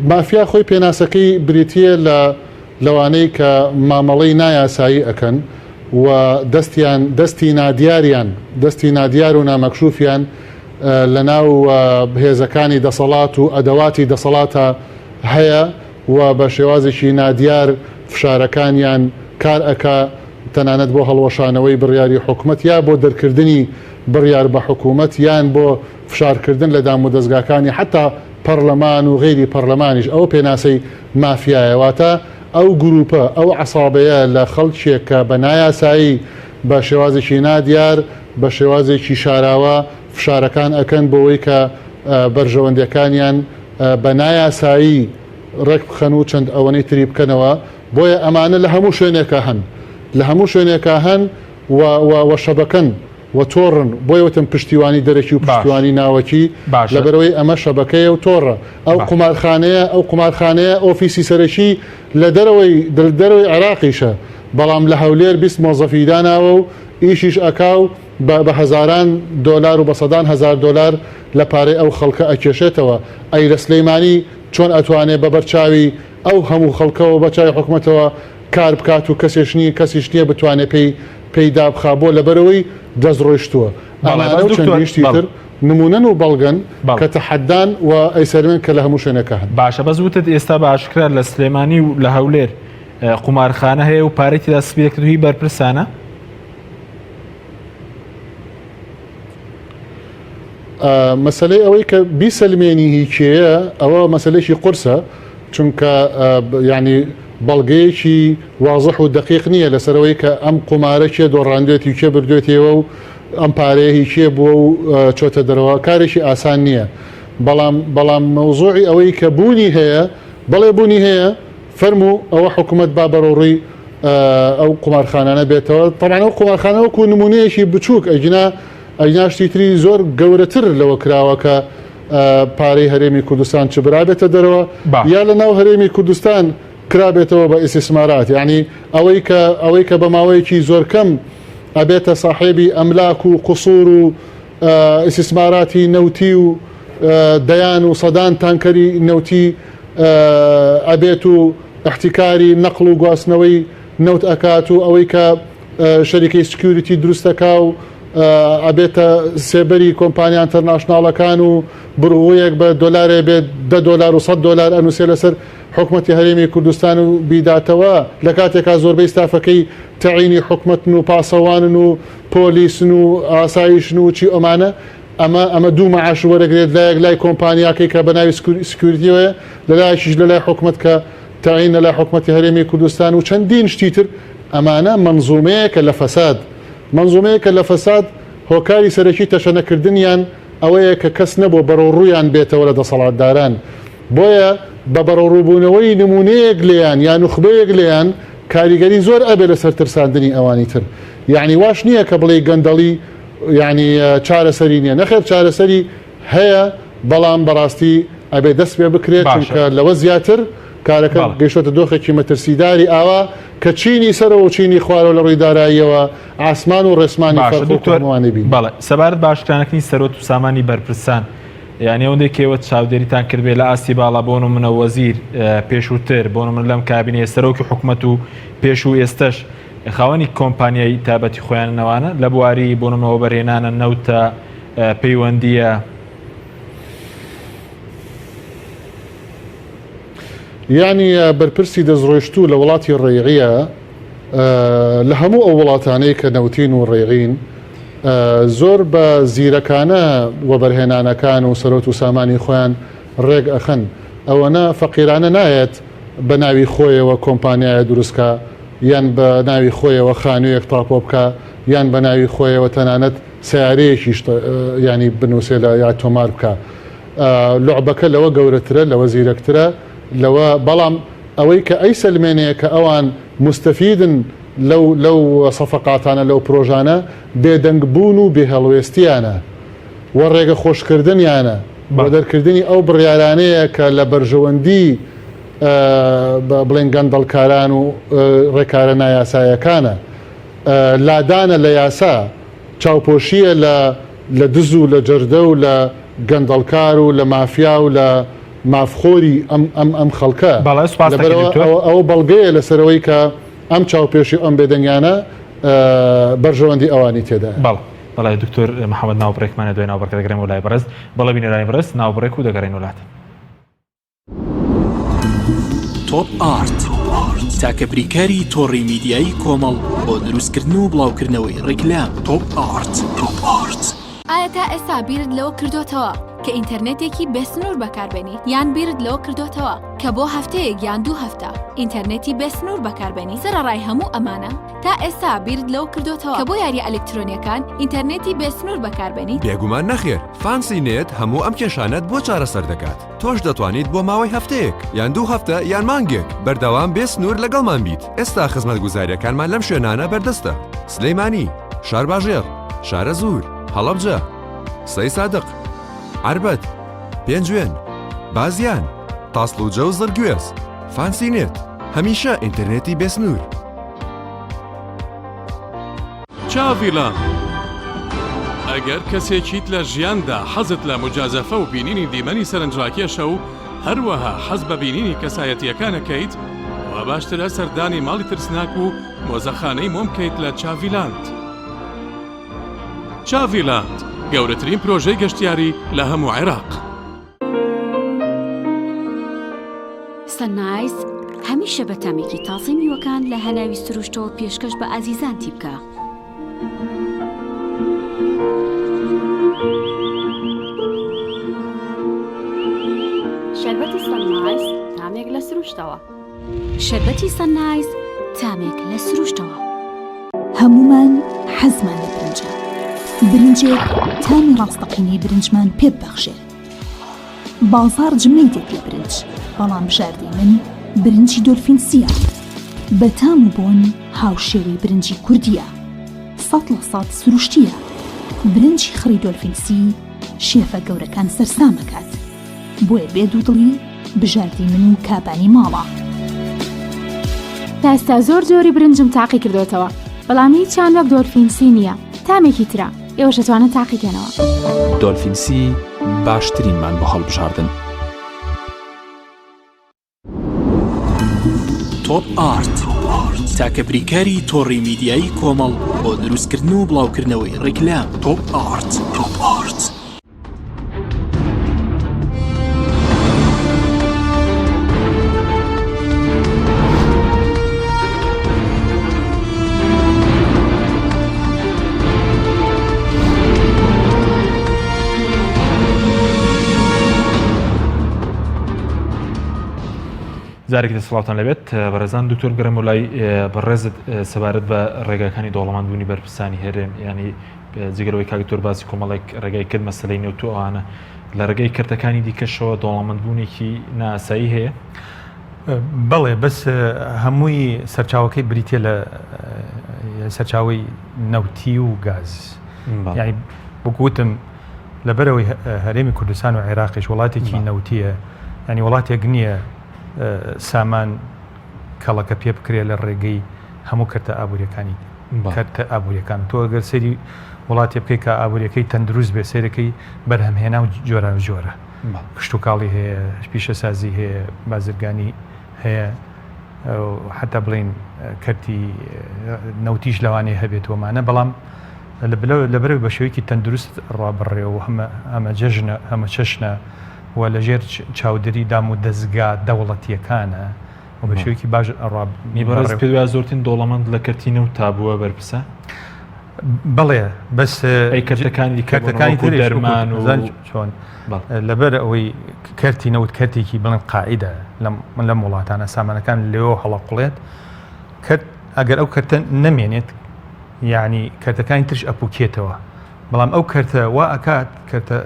مافیا خۆی پێناسەکەی بریتە لە لەوانەی کە مامەڵەی نایاسایی ئەکەن و دەستی نادیار و نامەکشوفیان لە ناو هێزەکانی دەسەڵات و ئەدەواتی دەسەڵاتە هەیە و بە شێوازێکی نادیار فشارەکانیان کار ئەکا تەنانەت بۆ هەڵوەشانەوەی بڕیاری حکوومەت یا بۆ دەرکردنی بڕیار بە حکوومەت یان بۆ فشارکردن لە دام و دەستگاکانی حتا پەرلەمان و غیری پەرلەمانیش ئەو پێناسەی مافیایەواتە ئەو گروپە ئەو عسابەیە لە خەڵکێک کە بە نایاسایی بە شێوازێکی نادیار بە شێوازێکی شاراوە فشارەکان ئەکەن بۆەوەی کە بەرژەوەندەکانیان بە نایاسایی ڕێک بخەن و چەند ئەوەنەی تری بکەنەوە بۆیە ئەمانە لە هەموو شوێنێکە هەن لە هەموو شوێنێکە هەن و شەبەکەن و تۆڕن بۆیوتم پشتیوانی دەرەکی و پشتیوانی ناوەکی لەبەرەوەی ئەمە شەبەکەیە و تۆڕە ئەو قومارخانەیە ئۆفیسی سەرەکی لە دەرەوەی عێراقیشە بەڵام لە هەولێر 20 مۆزەفی داناوە و ئیشیش ئەکاو بە هەزاران دۆلار و بە سەدان هەزار دۆلار لە پارەی ئەو خەڵکە ئەکێشێتەوە ئەی لە سلەیمانی چۆن ئەتوانێت بە بەرچاوی ئەو هەموو خەڵکەوە بەچای حکوومەتەوە کار بکات و کەسیش نییە بتوانێت پێیدا بخا بۆ لەبەرەوەی دەستڕۆیشتووە ئەمانەشتی تر نمونەن و بەڵگەن کە تەحەدان و ئەیسەرمێن کە لە هەموو شوێنەکە هەن باشە بەزوتت ئێستا بە ئاشکرا لە سلێمانی و لە هەولێر قومارخانە هەیە و پارێکیدا سپیەکردوی بەرپرسانە مەسلەی ئەوەی کە بیسەلمێنی هیچەیە ئەوە مەسلەیەکی قورسە چونکە ینی بەڵگەیەکی وازح و دقیق نییە لەسەرەوەی کە ئەم قومارەکێ دۆڕاندوێتی کێ بردوێتەوە و ئەم پارەیە هیچیە بووە و چۆتە دەرەوە کارێکی ئاسان نییە بەڵام مەوزوعی ئەوەی کە بوونی هەیە بەڵێ بوونی هەیە فەرمو ئەوە حکوومەت با بەڕۆڕی ئەو قومارخانانە بێتەوە طبعاً ئەو قومارخانە وەکو نمونەیەکی بچووک ئەجناشتی تری زۆر گەورەتر لەوە کراوە کە پارەی هەرێمی کوردستان چ برابێتە دەرەوە یا لە ناو هەرێمی کوردستان کرابێتەوە بە ئیسیسمارات یعنی ئەوەی کە بە ماوەیەکی زۆر کەم ئەبێتە صاحێبی ئەملاک و قوسور و ئیسیسماراتی نەوتی و دەیان و سەدان تانکەری نەوتی ئەبێت و احتیکاری نەقل و گواستنەوەی نەوت ئەکات و ئەوەی کە شەریکەی سکیوریتی دروستەکا و ئەبێتە سێبەری کۆمپانیا ئینتەرناشناڵەکان و بڕوەیەک بە دۆلارێ بێت $10 و $100 ئەنووسێ لەسەر حکوومەتی هەرێمی کوردستان و بیداتەوە لە کاتێکا زۆربەی ستافەکەی تەعینی حکوومەتن و پاسەوانن و پۆلیسن و ئاسایشن و چی ئەمانە ئەمە دوو مەعاش وەرەگرێت لایەک لای کۆمپانیاکەی کە بە ناوی سکیوریتیەوەیە لەلایەکیش لە لای حکوومەت کە تەعین لە لای حکوومەتی هەرێمی کوردستان و چەندین شتی تر ئەمانە منزومەیەکە لە فەساد هۆکاری سەرەکی تەشەنەکردنیان ئەوەیە کە کەس نەبوو بەڕۆڕوویان بێتەوە لە دەسەڵاتداران بۆیە بە بەڕۆڕووبوونەوەی نمونەیەک لێیان یان نوخبەیەک لێیان کاریگەری زۆر ئەبێ لە سەر ترساندنی ئەوانی تر یعنی واش نییە کە بڵێ گەندەڵی ینی چارەسەری نییە نەخێر چارەسەری هەیە بەڵام بەڕاستی ئەبێ دەست پێ بکرێت چونکە لەوە زیاتر کارەکە گەیشتۆتە دۆخێکی مەترسیداری ئاوا کە چینی سەرەوە و چینی خوارەوە لە ڕووی داراییەوە ئاسمان و ڕێسمانی فەرقوانێ بین بەڵێ سەبارەت باشکرانەکەی سەرۆت و سامانی بەرپرسان یعنی ئەوەندێکەوە چاودێریتان کردبێ لە ئاستی باڵا بۆن و منە وەزیر پێشووتر بۆن من لەم کابینێ سەرۆکی حکوومەت و پێش و ئێستش خاوەنی کۆمپانیای تابەتی خۆیانەوانە لە بواری بۆنمەوە بەرهێنانە نەوتە پەیوەندیە یعنی بەرپرسی دەستڕۆیشتوو لە وڵاتی ڕێغیە لە هەموو ئەو وڵاتانەی کە نەوتین و ڕێغین زۆر بە زیرەکانە وەبەرهێنانەکان و سەرۆت و سامانی خۆیان ڕێگ ئەخەن ئەوەنە فەقیرانە نایەت بە ناوی خۆیەوە کۆمپانیایە دروستکە یان بە ناوی خۆیەوە خانوویەک تاپۆ بکە یان بە ناوی خۆیەوە تەنانەت سیارەیەکیش ینی بنووسێ لە یا تۆمار بکە لعبەکە لەوە گەورەترە لەوە زیرەکترە لەوە بەڵام ئەوەی کە ئەی سلمێنەیە کە ئەوان مستەفیدن لەو سەفقاتانە لەو پرۆژانە بێدەنگبوون و بێهەڵوێستیانە وە ڕێگە خۆشکردنیانە بۆ دەرکردنی ئەو بڕیارانەیە کە لە بەرژەوەندی بڵێن گەندەڵکاران و ڕێکارە نایاسایەکانە لادانە لە یاسا چاوپۆشیە لە دز و لە جەردە و لە گەندەڵکار و لە مافیا و لە مافخۆری ئەم خەڵکە ئەوە بەڵگەیە لەسەرەوەی کە ئەم چاوپێشی ئەم بێدەنگیانە بەرژەوەندی ئەوانی تێدا بەڵای دکتۆر محەممەد ناوبڕێکمانە دوای ناوبڕکە دەگەڕێن و لای بەرز بەڵە بینەرانی بەرز ناوبڕێک و دەگەڕێن وڵات تۆپ ئارت تاکە بریکاری تۆڕی میدیایی کۆمەڵ بۆ دروستکردن و بڵاوکردنەوەی ڕیکلام تۆپ ئارت. ئایا تا ئێستا بیرت لەوە کردوتەوە کە ئینتەرنێتێکی بێسنوور بەکاربێنی یان بیرت لەوە کردوتەوە کە بۆ هەفتەیەک یان 2 هەفتە ئینتەرنێتی بێسنوور بەکاربێنی سەرڕای هەموو ئەمانە تا ئێستا بیرت لەوە کردوتەوە کە بۆ یاری ئەلکترۆنیەکان ئینتەرنێتی بێسنوور بەکاربێنی بێگومان نەخێر فانسی نێت هەموو ئەم کێشانەت بۆ چارەسەر دەکات تۆش دەتوانیت بۆ ماوەی هەفتەیەک یان 2 هەفتە یان مانگێک بەردەوام بێسنوور لەگەڵمان بیت ئێستا خزمەتگوزاریەکانمان لەم شوێنانە بەردەستە سلەیمانی شارباژێر شارە زوور هەڵەبجە سەی سادق عربەت پێنجوێن بازیان تاسڵوجە و زەرگوێز فانسی نێت هەمیشە ئینتەرنێتی بێسنوور چاڤیلان ئەگەر کەسێکیت لە ژیاندا حەزت لە مجازەفە و بینینی دیمەنی سەرنجڕاکێشە و هەروەها حەز بە بینینی کەسایەتیەکانەکەیت و باشترە سەردانی ماڵی ترسناک و مۆزەخانەی مۆم بکەیت لە چاڤیلاند. چاڤیلاند گەورەترین پرۆژەی گەشتیاری لە هەموو عێراق. سەنایز هەمیشە بە تامێکی تازەی میوەکان لە هەناوی سروشتەوە پێشکەش بە ئازیزان تی بکە. شەربەتی سەنایز تامێک لە سروشتەوە. شەربەتی سەنایز تامێک لە سروشتەوە. هەمومان حەزمان لە برنجە. برنجێک تامی ڕاستەقینەی برنجمان پێ ببەخشێ. بازار جمەی دێت لە برنج بەڵام بژاردەی من برنجی دۆلفینسیە. بە تام و بۆن هاوشێوەی برنجی کوردیە. 100% سروشتیە. برنجی خڕی دۆلفینسی شێفە گەورەکان سەرسامەکات. بۆیە بێ دوودڵی بژاردەی من و کابانی ماڵە. تا ئێستا زۆر جۆری برنجم تاقی کردوتەوە بەڵام هیچیان وەک دۆلفینسی نییە. تامێکی ترە ئێوەش دەتوانن تاقیکەنەوە. دۆلفینسی باشترینمان بۆ هەڵبژاردن. تۆپ ئارت تاکە بریکاری تۆڕی میدیایی کۆمەڵ بۆ دروستکردن و بڵاوکردنەوەی ڕیکلام تۆپ ئارت. زارێکی دەسەڵاتان لەبێت بەڕێزان دکتۆر گەرم وڵای بەڕێزت سەبارەت بە ڕێگاکانی دەوڵەمەندبوونی بەرپرسانی هەرێم ینی جگەرەوەی کاکتۆر باسی کۆمەڵێک ڕێگای کرد مەسەلەی نێوتو ئەوانە لە ڕێگەی کردەکانی دیکەشەوە دەوڵەمەندبوونێکی ناسایی هەیە؟ بەڵێ بەس هەمووی سەرچاوەکەی بریتە لە سەرچاوی نەوتی و گاز یعنی بگوتم لەبەرەوەی هەرێمی کوردستان و عێراقیش وڵاتێکی نەوتیە ینی وڵاتێک نییە سامان کەڵەکە پێ بکرێ لە ڕێگەی هەموو کەرتە ئابوووریەکانی کەرتە ئابوووریەکان تۆ ئەگەر سەری وڵاتی بکەی کە ئابوووریەکەی تەندروست بێ سیرەکەی بەرهەمهێنا و جۆرە جۆرە کشت و کاڵی هەیە پیشەسازی هەیە بازرگانی هەیە حتا بڵین کەرتی نەوتیش لەوانەیە هەبێتەوەمانە بەڵام لەبەرەوەی بە شێوەیەکی تەندروست ڕابڕێ و هەمە جەژنە هەمە چەشنە و لەژێر چاودێری دام و دەستگا دەوڵەتیەکانە و بە شێوەیەکی باش میبەڕێز پێ وایە زۆرترین دەوڵەمەند لە کەرتینە و تابووە بەرپرسە؟ بەڵێ بەس کەرتەکانی دەرمان و چۆن لەبەر ئەوەی کەرتی نەوت کەرتێکی بڵێن قاعدە من لەم وڵاتانە سامانەکان لێەوە هەڵەقڵێت ئەگەر ئەو کەرتە نەمێنێت یعنی کەرتەکانی ترش ئەپوکێتەوە بەڵام ئەو کەرتە وا ئەکات کەرتە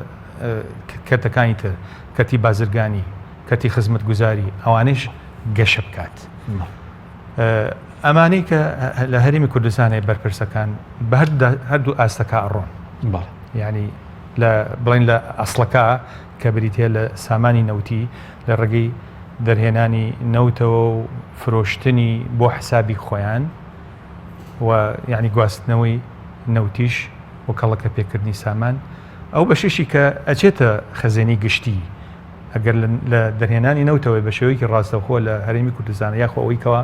کەرتەکانی تر کەتی بازرگانی کەتی خزمەت گوزاری ئەوانش گەشە بکات ئەمانەی کە لە هەرێمی کوردستانی بەرپرسەکان بە هەردوو ئاستەکە ئەڕۆن ینی بڵین لە ئەسڵەکە کە بریتە لە سامانی نەوتی لە ڕێگەی دەرهێنانی نەوتەوە و فرۆشتنی بۆ حسابی خۆیان و یعنی گواستنەوەی نەوتیش و کەڵەکە پێکردنی سامان ئەو بەشیشی کە ئەچێتە خەزێنی گشتی ئەگەر لە دەرهێنانی نەوتەوەی بە شێوەیەکی ڕاستەوخۆ لە هەرێمی کوردستان یاخۆ ئەوەیکەوە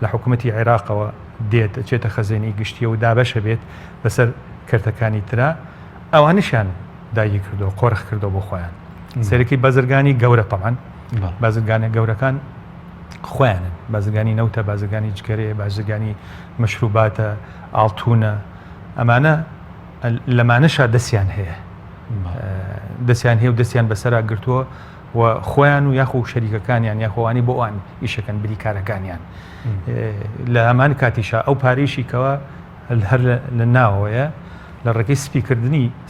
لە حکوومەتی عێراقەوە دێت ئەچێتە خەزێنی گشتیە و دابەشە بێت بەسەر کەرتەکانی ترا ئەوانشان داگی کردەوە قۆرخ کردەوە بۆ خۆیان سەرەکی بازرگانی گەورە تەمان بازرگانە گەورەکان خۆیانن بازرگانی نەوتە بازرگانی جگەرەیە بازرگانی مەشروباتە ئاڵتونە ئەمانە لەمانەشا دەستیان هەیە دەستیان هەیە و دەستیان بەسەرا گرتووە و خۆیان و یاخۆ شەریکەکانیان یاخۆوانی بۆ ئەوان ئیشەکەن بریکارەکانیان لە هەمان کاتیشا ئەو پارێشی کەوە هەر لە ناوەیە لە ڕێگەی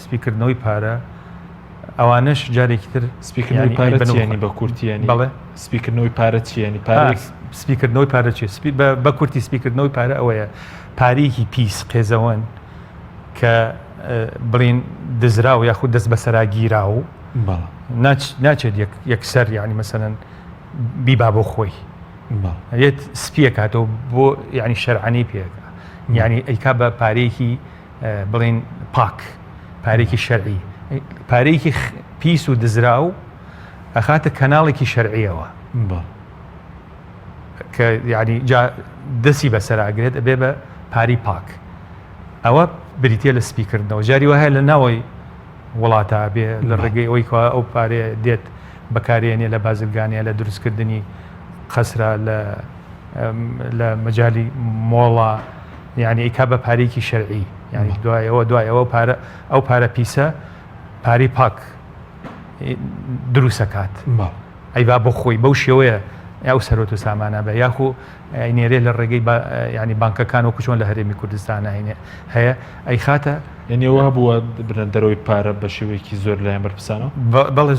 سپیکردنەوەی پارە ئەوانش جارێکی تر سپیکردنەوەی پارەچیانی بە کورتیانی بەڵێ سپیکردنەوەی پارەچیانی سپیکردنەوەی پارەچی بە کورتی سپیکردنەوەی پارە ئەوەیە پارێکی پیس قێزەوەن کە بڵین دزرا و یاخود دەست بەسەراگیرا و ناچێت یەکسەر یعنی مەسەرەن بیبا بۆ خۆی ئەێت سپیەکاتەوە بۆ یعنی شەرعانی پێەکە یعنی ئەیکا بە پارێکی بڵین پاک پارێکی شەرعی پارێکی پیس و دزرا و ئەخاتە کەناڵێکی شەرعیەوە کە یعنی دەستی بەسەراگرێت ئەبێ بە پاری پاک ئەوە بریتە لە سپیکردنەوە جاری وهەیە لە ناوەی وڵاتە بێ لە ڕێگەی ئەوەی ئەو پارێ دێت بەکارێنێ لە بازرگانیە لە دروستکردنی قەسرە لە مەجای مۆڵە یعنی ئیکا بە پارێکی شەرعی یعنی دوایەوە ئەو پارە پیسە پاری پاک دروستەکات ئەیبا بۆ خۆی بەو شێوەیە ئەو سەرۆت و سامانە بە یاخو نێرێ لە ڕێگەی ینی بانکەکان وەکو چۆن لە هەرێمی کوردستانە هەیە ئەی خاتە یعنیەوە بووە برن دەرەوەی پارە بە شێوەیەکی زۆر لایەن بەرپرسانەوە بەڵێ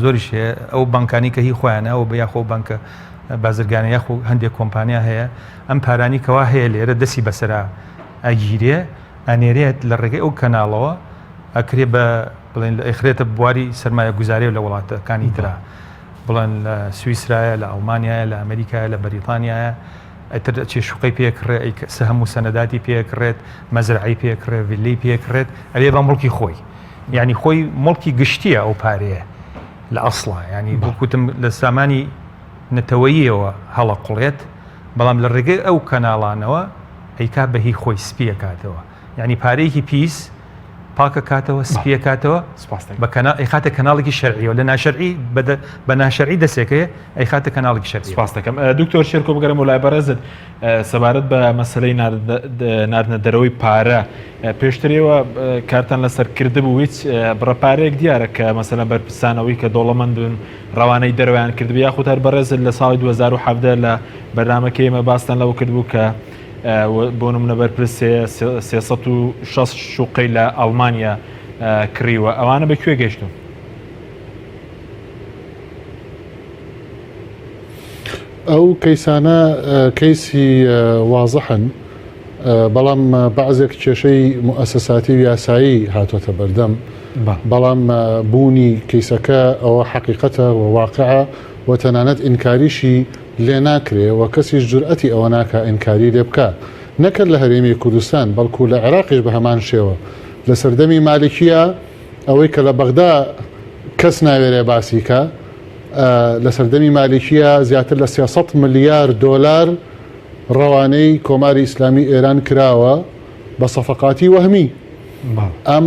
زۆریش هەیە ئەو بانکانی کە هی خۆیانەوە بە یاخۆ بانکە بازرگانە یاخۆ هەندێک کۆمپانیا هەیە ئەم پارانی کەوا هەیە لێرە دەستی بەسەرا ئەگیرێ ئەنێرێت لە ڕێگەی ئەو کەناڵەوە ئەکرێ بە بڵێن ئەخرێتە بواری سەرمایە گوزارێ لە وڵاتەکانی ترا بڵێن لە سویسرایە لە ئەڵمانیایە لە ئەمریکایە لە بەریتانیایە ئەتر چێشوقی پێکڕێ هەموو سەنەداتی پێکڕێت مەزرعی پێکڕێ ڤیلەی پێکڕێت ئەلێ بە مڵکی خۆی یعنی خۆی مڵکی گشتیە ئەو پارەیە لە ئەسڵە ینی بۆکوتم لە سامانی نەتەوەییەوە هەڵە قوڵێت بەڵام لە ڕێگەی ئەو کەناڵانەوە ئەیکا بەهی خۆی سپیە کاتەوە یعنی پارەیەکی پیس پاکە کاتەوە سپیە کاتەوە ئەیخاتە کەناڵێکی شەرعیەوە لە ناشەرعی بە ناشەرعی دەسێکەیە ئەیخاتە کەناڵێکی شەرعی. سپاس دەکەم دکتۆر شێرکۆ بگەرم و لای بەڕێزت سەبارەت بە مەسەلەی ناردنە دەرەوەی پارە پێشترەوە کارتان لەسەر کردبوو هیچ بڕەپارەیەک دیارە کە مەسەلەن بەرپرسانەوەی کە دۆڵەمەندن ڕەوانەی دەرەوەیان کردبوو یاخود هەر بەڕێزت لە ساڵی 2017 لە بەرنامەکەی ئێمە باستان لەوە کردبوو کە بۆ نمونە بەرپرس 360 شوقەی لە ئەڵمانیا کڕیوە ئەوانە بەکوێ گەیشتون؟ ئەو کەیسانە کەیسی وازەحن بەڵام بەعزێک کێشەی مؤسساتی و یاسایی هاتوۆتە بەردەم بەڵام بوونی کەیسەکە ئەوە حەقیقەتە و واقعە و تەنانەت ئینکاریشی لێ ناکرێ و کەسیش جورئەتی ئەوە ناکە ئینکاری لێ بکە نەکرد لە هەرێمی کوردستان بەڵکو لە عێراقیش بە هەمان شێوە لە سەردەمی مالکیە ئەوەی کە لە بەغدا کەس ناوێرێ باسیکە لە سەردەمی مالکیە زیاتر لە 300 ملیار دۆلار ڕەوانەی کۆماری ئیسلامی ئێران کراوە بە سەفقاتی وەهمی ئەم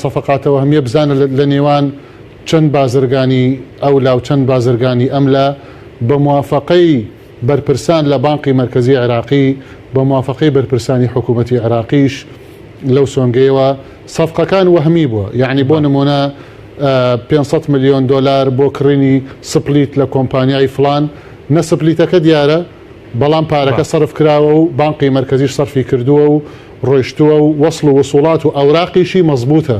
سەفقاتە وەهمیە بزانە لە نێوان چەند بازرگانی ئەو لاو چەند بازرگانی ئەم لە بە موافقەی بەرپرسان لە بانقی مرکزی عێراقی بە موافقەی بەرپرسانی حکوومەتی عێراقیش لەو سۆنگەیەوە سەفقەکان وەهمی بووە یعنی بۆ نمونە 500 میلیۆن دلار بۆ کڕینی سپلیت لە کۆمپانیای فلان نە سپلیتەکە دیارە بەڵام پارەکە سەرف کراوە و بانقی مرکزیش سەرفی کردووە و ڕۆیشتووە و وەصل و وسوڵات و ئەوراقیشی مەزبوطە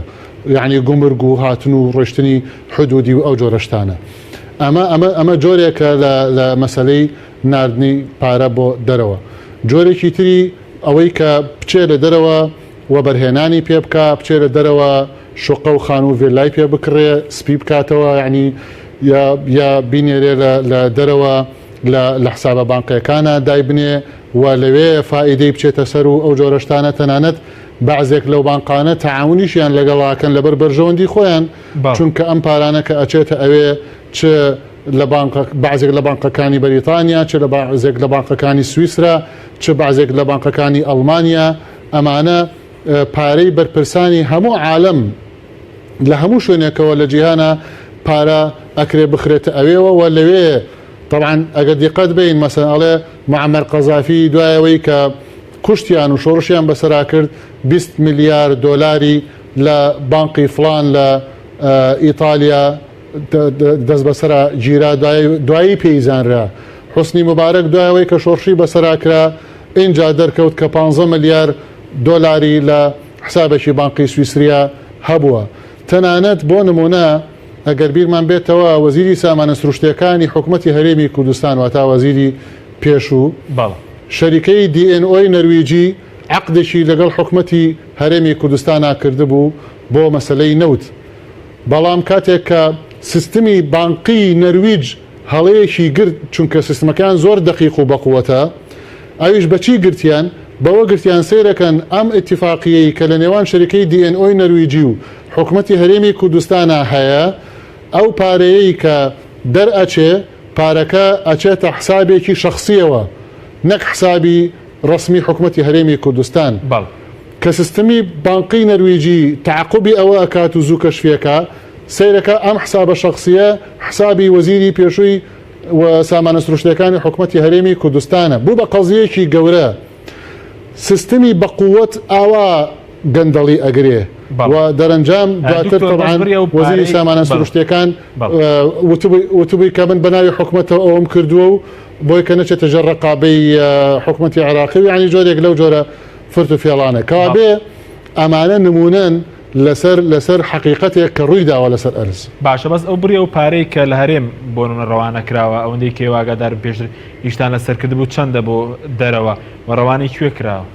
یعنی گومرگ و هاتن و ڕۆشتنی حدودی و ئەو جۆرەشتانە ئەمە جۆرێکە لە مەسلەی ناردنی پارە بۆ دەرەوە. جۆرێکی تری ئەوەی کە بچێ لە دەرەوە و بەرهێنانی پێ بکە، بچێ لە دەرەوە شوقە و خان و ڤێلای پێ بکڕێ، سپی بکاتەوە، یعنی یا بینێرێ لە دەرەوە لە حسابە بانقیەکانە دای بنێ و لەوێ فائیدەی بچێتە سەر و ئەو جۆرەشتانە تەنانەت بعضێک لەو بانقانە تەعاونیشیان لەگەڵاکەن لەبەر بەرژەوەندی خۆیان، چونکە ئەم پارانە کە ئەچێتە ئەوێ چ لە بعضێک لە بانقەکانی بەریتانیا، چ لە بعضێک لە بانقەکانی سویسرا، چ بعضێک لە بانقەکانی ئەڵمانیا، ئەمانە پارەی بەرپرسانی هەموو عالم لە هەموو شوێنێکەوە لە جیهانە پارە ئەکرێ بخرێتە ئەوێەوە و لەوێ طبعا ئەگەر دیقەت بین مەسەن ئەڵێ معەمەر قەزافی دوایەوەی کە کوشتیان و شۆڕشیان بەسەرا کرد 20 میلیارد دۆلاری لە بانقی فلان لە ئیتالیا دەست بەسەرا گیرا دوایی پێیزانرا. حوسنی مبارەک دوایەوەی کە شۆڕشی بەسەراکرا اینجا دەرکەوت کە 15 میلیارد دۆلاری لە حسابێکی بانقی سویسریا هەبووە. تەنانەت بۆ نمونە ئەگەر بیرمان بێتەوە وەزیری سامانە سروشتیەکانی حکوومەتی هەرێمی کوردستان واتا وەزیری پێشوو شەریکەی DNO نەرویجی عقدێکی لەگەڵ حکوومەتی هەرێمی کوردستانە کردبوو بۆ مەسلەی نەوت. بەڵام کاتێک کە سیستمی بانقی نەرویج هەڵەیەکی گرت، چونکە سیستمەکان زۆر دەقیق و بەقووەتە، ئەویش بەچی گرتیان؟ بەوە گرتیان سیرەکەن ئەم ئیتیفاقیەی کە لە نێوان شەریکەی DNO نەرویجی و حکوومەتی هەرێمی کوردستانە هەیە، ئەو پارەیەی کە دەرئەچێ پارەکە ئەچێتە حسابێکی شخصیەوە، نەک حسابی ڕسمی حکوومەتی هەرێمی کوردستان. کە سیستمی بانقی نەرویجی تعقوبی ئەوە ئەکات و زوو کەشفیەکە، سیرەکە ئەم حسابە شخصیە حسابی وەزیری پێشووی و سامانە سروشتیەکانی حکوومەتی هەرێمی کوردستانە. بوو بە قەزیەکی گەورە سیستمی بەقووەت ئاوا گەندەڵی ئەگرێ و دەرەنجام دواتر طبعاً وەزیری سامانە سروشتیەکان وتبووی کە من بەناوی حکوومەتەوە ئەوم کردووە و بۆی کە نەچێتە ژەر ڕقابەی حکوومەتی عێراقی، یعنی جۆرێک لەو جۆرە فرت و فێڵانە کەوا بێ ئەمانە نمونەن لەسەر حقیقەتێک کە ڕووی داوە لەسەر ئەرز. باشە، بەس ئەو بڕیە و پارەی کە لە هەرێم بۆ ڕەوانە کراوە ئەوەندەی کێواگادار پێشتر ئیشتان لەسەر کرد بوو چەندە بۆ دەرەوە و ڕەوانەی کوێ کراوە؟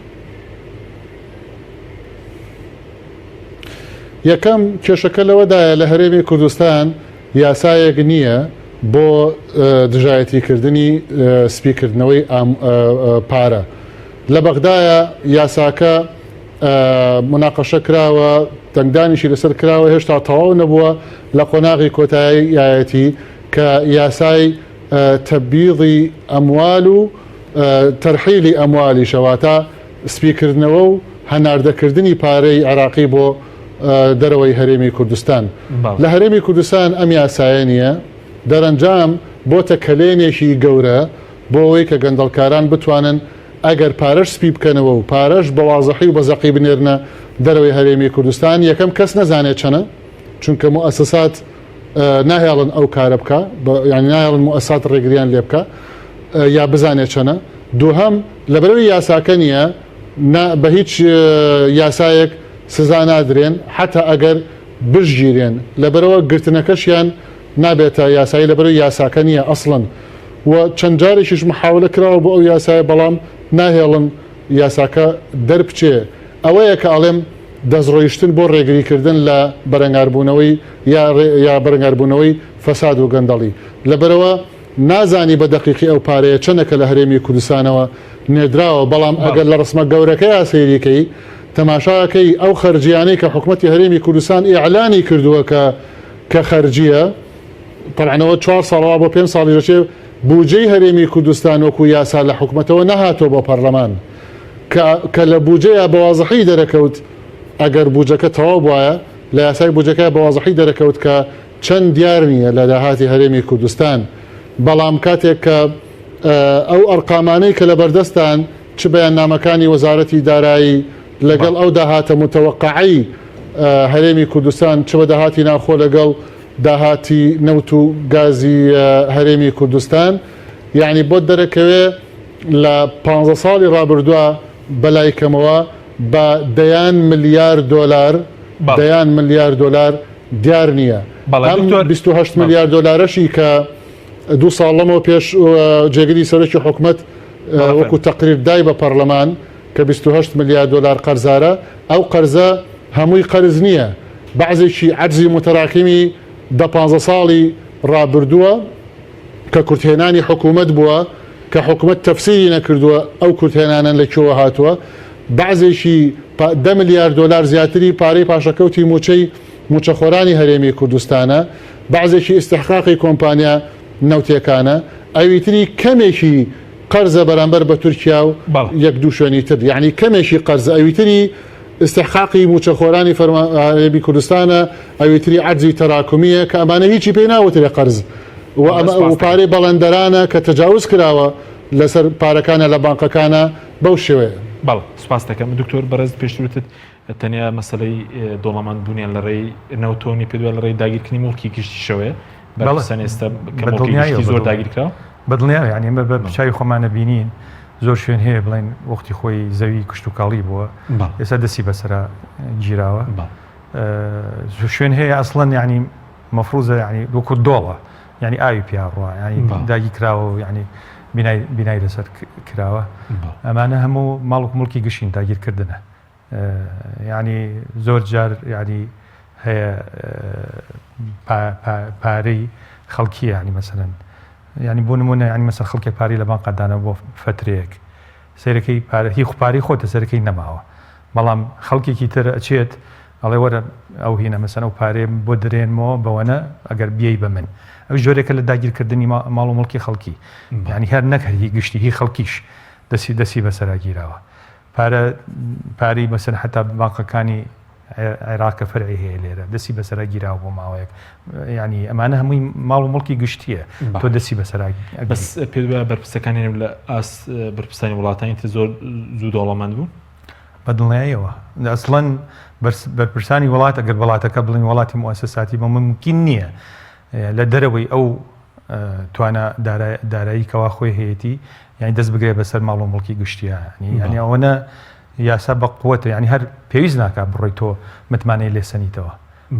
یەکەم کێشەکە لەوەدایە لە هەرێمی کوردستان یاسایەک نییە بۆ دژایەتیکردنی سپیکردنەوەی پارە. لە بەغدایە یاساکە مناقەشە کراوە، دەنگدانیشی لەسەر کراوە، هێشتا تەواو نەبووە لە قۆناغی کۆتایی یایەتی کە یاسای تەبیڵی ئەموال و تەرحیلی ئەموالی شەواتە سپیکردنەوە و هەناردەکردنی پارەی عێراقی بۆ دەرەوەی هەرێمی کوردستان. لە هەرێمی کوردستان ئەم یاسایە نییە، دەرەنجام بۆتە کەلێنێکی گەورە بۆ ئەوەی کە گەندەڵکاران بتوانن ئەگەر پارەش سپی بکەنەوە و پارەش بە وازەحی و بەزەقی بنێرنە دەرەوەی هەرێمی کوردستان، یەکەم کەس نەزانێت چەنە، چونکە مؤسسات ناهێڵن ئەو کارە بکە، یعنی ناهێڵن مؤسسات ڕێگریان لێ بکە یا بزانێت چەنە. دووهەم لەبەرەوەی یاساکە نییە بە هیچ یاسایەک سزا نادرێن حتا ئەگەر بژگیرێن، لەبەرەوە گرتنەکەشیان نابێتە یاسایی، لەبەرەوەی یاساکە نییە ئەسڵن و چەند جارێکیش محاولە کراوە بۆ ئەو یاسایە، بەڵام ناهێڵن یاساکە دەربچێ. ئەوەیە کە ئەڵێم دەستڕۆیشتن بۆ ڕێگریکردن لە بەرەنگاربوونەوەی یا بەرەنگاربوونەوەی فەساد و گەندەڵی. لەبەرەوە نازانی بە دەقیقی ئەو پارەیە چەندەکە لە هەرێمی کوردستانەوە نێدراوە، بەڵام ئەگەر لە ڕسمە گەورەکەی سەیریکەی تەماشاکەی ئەو خەرجیانەی کە حکوومەتی هەرێمی کوردستان ئیعلانی کردووە کە خەرجیە، طبعاًەوە 4 ساڵەوە بۆ 5 ساڵی دەچێ بودجەی هەرێمی کوردستان وەکو یاسا لە حکوومەتەوە نەهاتۆ بۆ پەرلەمان کە لە بودجەیە بە وازەحی دەرەکەوت، ئەگەر بودجەکە تەواو بواە لە یاسای بودجەکە بە وازەحی دەرەکەوت کە چەند دیار نییە لە داهاتی هەرێمی کوردستان. بەڵام کاتێک کە ئەو ئەرقامانەی کە لە بەردەستان چ بەیاننامەکانی وەزارەتی دارایی لەگەڵ ئەو داهاتە متەوەقعی هەرێمی کوردستان چ بە داهاتی ناوخۆ لەگەڵ داهاتی نەوت و گازی هەرێمی کوردستان، یعنی بۆ دەرەکەوێ لە 15 ساڵی ڕابردووە بەلای کەمەوە بە دەیان ملیار دۆلار دەیان ملیار دلار دیار نییە. 28 ملیار دلارشی کە 2 ساڵ لەمەوە پێش جێگیری سەرۆکی حکومت وەکو تەقریر دای بە پەرلەمان کە 28 ملیار دلار قەرزارە، ئەو قەرزە هەمووی قەرز نییە، بەعزێکی عەرزی متەراکمی 10-15 ساڵی ڕابردووە کە کورتهێنانی حکوومەت بووە کە حکوومەت تەفسیری نەکردووە ئەو کورتهێنانە لەکوێوە هاتووە، بەعزێکی 10 ملیار دلار زیاتری پارەی پاشەکەوتی موچەخۆرانی هەرێمی کوردستانە، بەعزێکی ئیستحقاقی کۆمپانیا نەوتێکانە، ئەویتری کەمێکی قەرزە بەرامبەر بە تورکیا و یەک دوو شوێنی تر، یعنی کەمێکی قەرزە، ئەویتری استحقاقی موچەخۆرانی هەرێمی کوردستانە، ئەویتری عەرزی تەراکمیە کە ئەمانە هیچی پێی ناوترێ قەرز و پارەی بەڵەندەرانە کە تەجاوز کراوە لەسەر پارەکانە لە بانقەکانە بەو شێوەیە. بەڵ سپاس دەکەم دکتۆر بەرز پێشترتت تەنیا مەسلەی دۆڵەمەند بوونیان لە ڕێی نەوتۆنی پێدووە لە ڕێی داگیرکردنی مڵکی گشتی شەوەیە بەسەن ئێستا زۆر داگیرکراوە بەدڵنیاوە، ینی ئێمە بە چاوی خۆمانە بینین زۆر شوێن هەیە بڵێن وەختی خۆی زەوی کشت و کاڵی بووە، ئێستا دەستی بەسرە گیراوە، شوێن هەیە ئەسڵەن ینی مەفروزە ینی وەکو دۆڵە، ینی ئاوی پیاڕوە، ینی داگی کراوە و ینی بینای لەسەر کراوە، ئەمانە هەموو ماڵ و مڵکی گشتین داگیرکردنە. ینی زۆر جار ینی هەیە پارەی خەڵکی، ینی مەسەلەن ینی بۆ نمونە ینی مەسەر خەڵکی پارەی لە بانقدانە بۆ فترێک سەرەکەی هی خوپاری خۆتە سەرەکەی نەماوە، بەڵام خەڵکێکی تر ئەچێت ئەڵێ وەرە ئەو هینە مەسەن ئەو پارێ بۆ درێنمەوە بەوەنە ئەگەر بیەی بە من، ئەو ژۆرێکە لە داگیرکردنی ماڵ و مڵکی خەڵکی، ینی هەر نەکردی گشتی هی خەڵکیش دەسی بەسەراگیراوە. پارەی مەسەن حتا بانقەکانی عێراقە فەرعی هەیە لێرە دەسی بەسەراگیراوە بۆ ماوەیەک، ینی ئەمانە هەمووی ماڵ و مڵکی گشتیە، تۆ دەسی بەسەراگی. بەس پێ بەرپرسەکانی لە ئاس بەرپرسانی وڵاتانی تر زۆر زوو دەوڵەمەند بوون بەدڵنیاییەوە. ئەسڵەن بەرپرسانی وڵات ئەگەر وڵاتەکە بڵین وڵاتی مؤسساتی بە ممکن نییە لە دەرەوەی ئەو توانە دارایی کەوا خۆی هەیەی یعنی دەست بگرێ بەسەر ماڵ و مڵکی گشتیە، ینی ئەوەنە یاسا بە قووەتە، ینی هەر پێویست ناکات بڕۆی تۆ متمانەی لێسەنیتەوە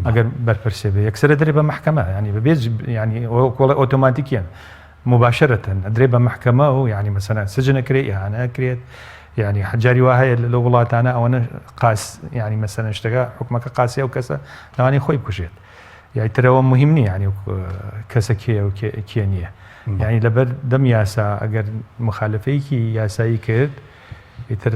ئەگەر بەرپرسێ بێ یەکسرە دەرێ بە محکەمە، ینی بەبێ ینی کۆڵە ئۆتۆماتیکیان مباشرەتەن ئەدرێ بە محکەمە و ینی مەسەلەن سجنەکرێت ئیهانەکرێت، ینی حەجاری وا هەیە لە وڵاتانە ئەوەنە قاس ینی مەسەلەن شتەکە حکومەکە قاسی ئەو کەسە لەوانی خۆی بکوژێت، یایترەوە مهم نییە ینی کەسە کێ و کێ نییە، یعنی لەبەر دەم یاسا ئەگەر مخالفەیەکی یاسایی کرد ئیتر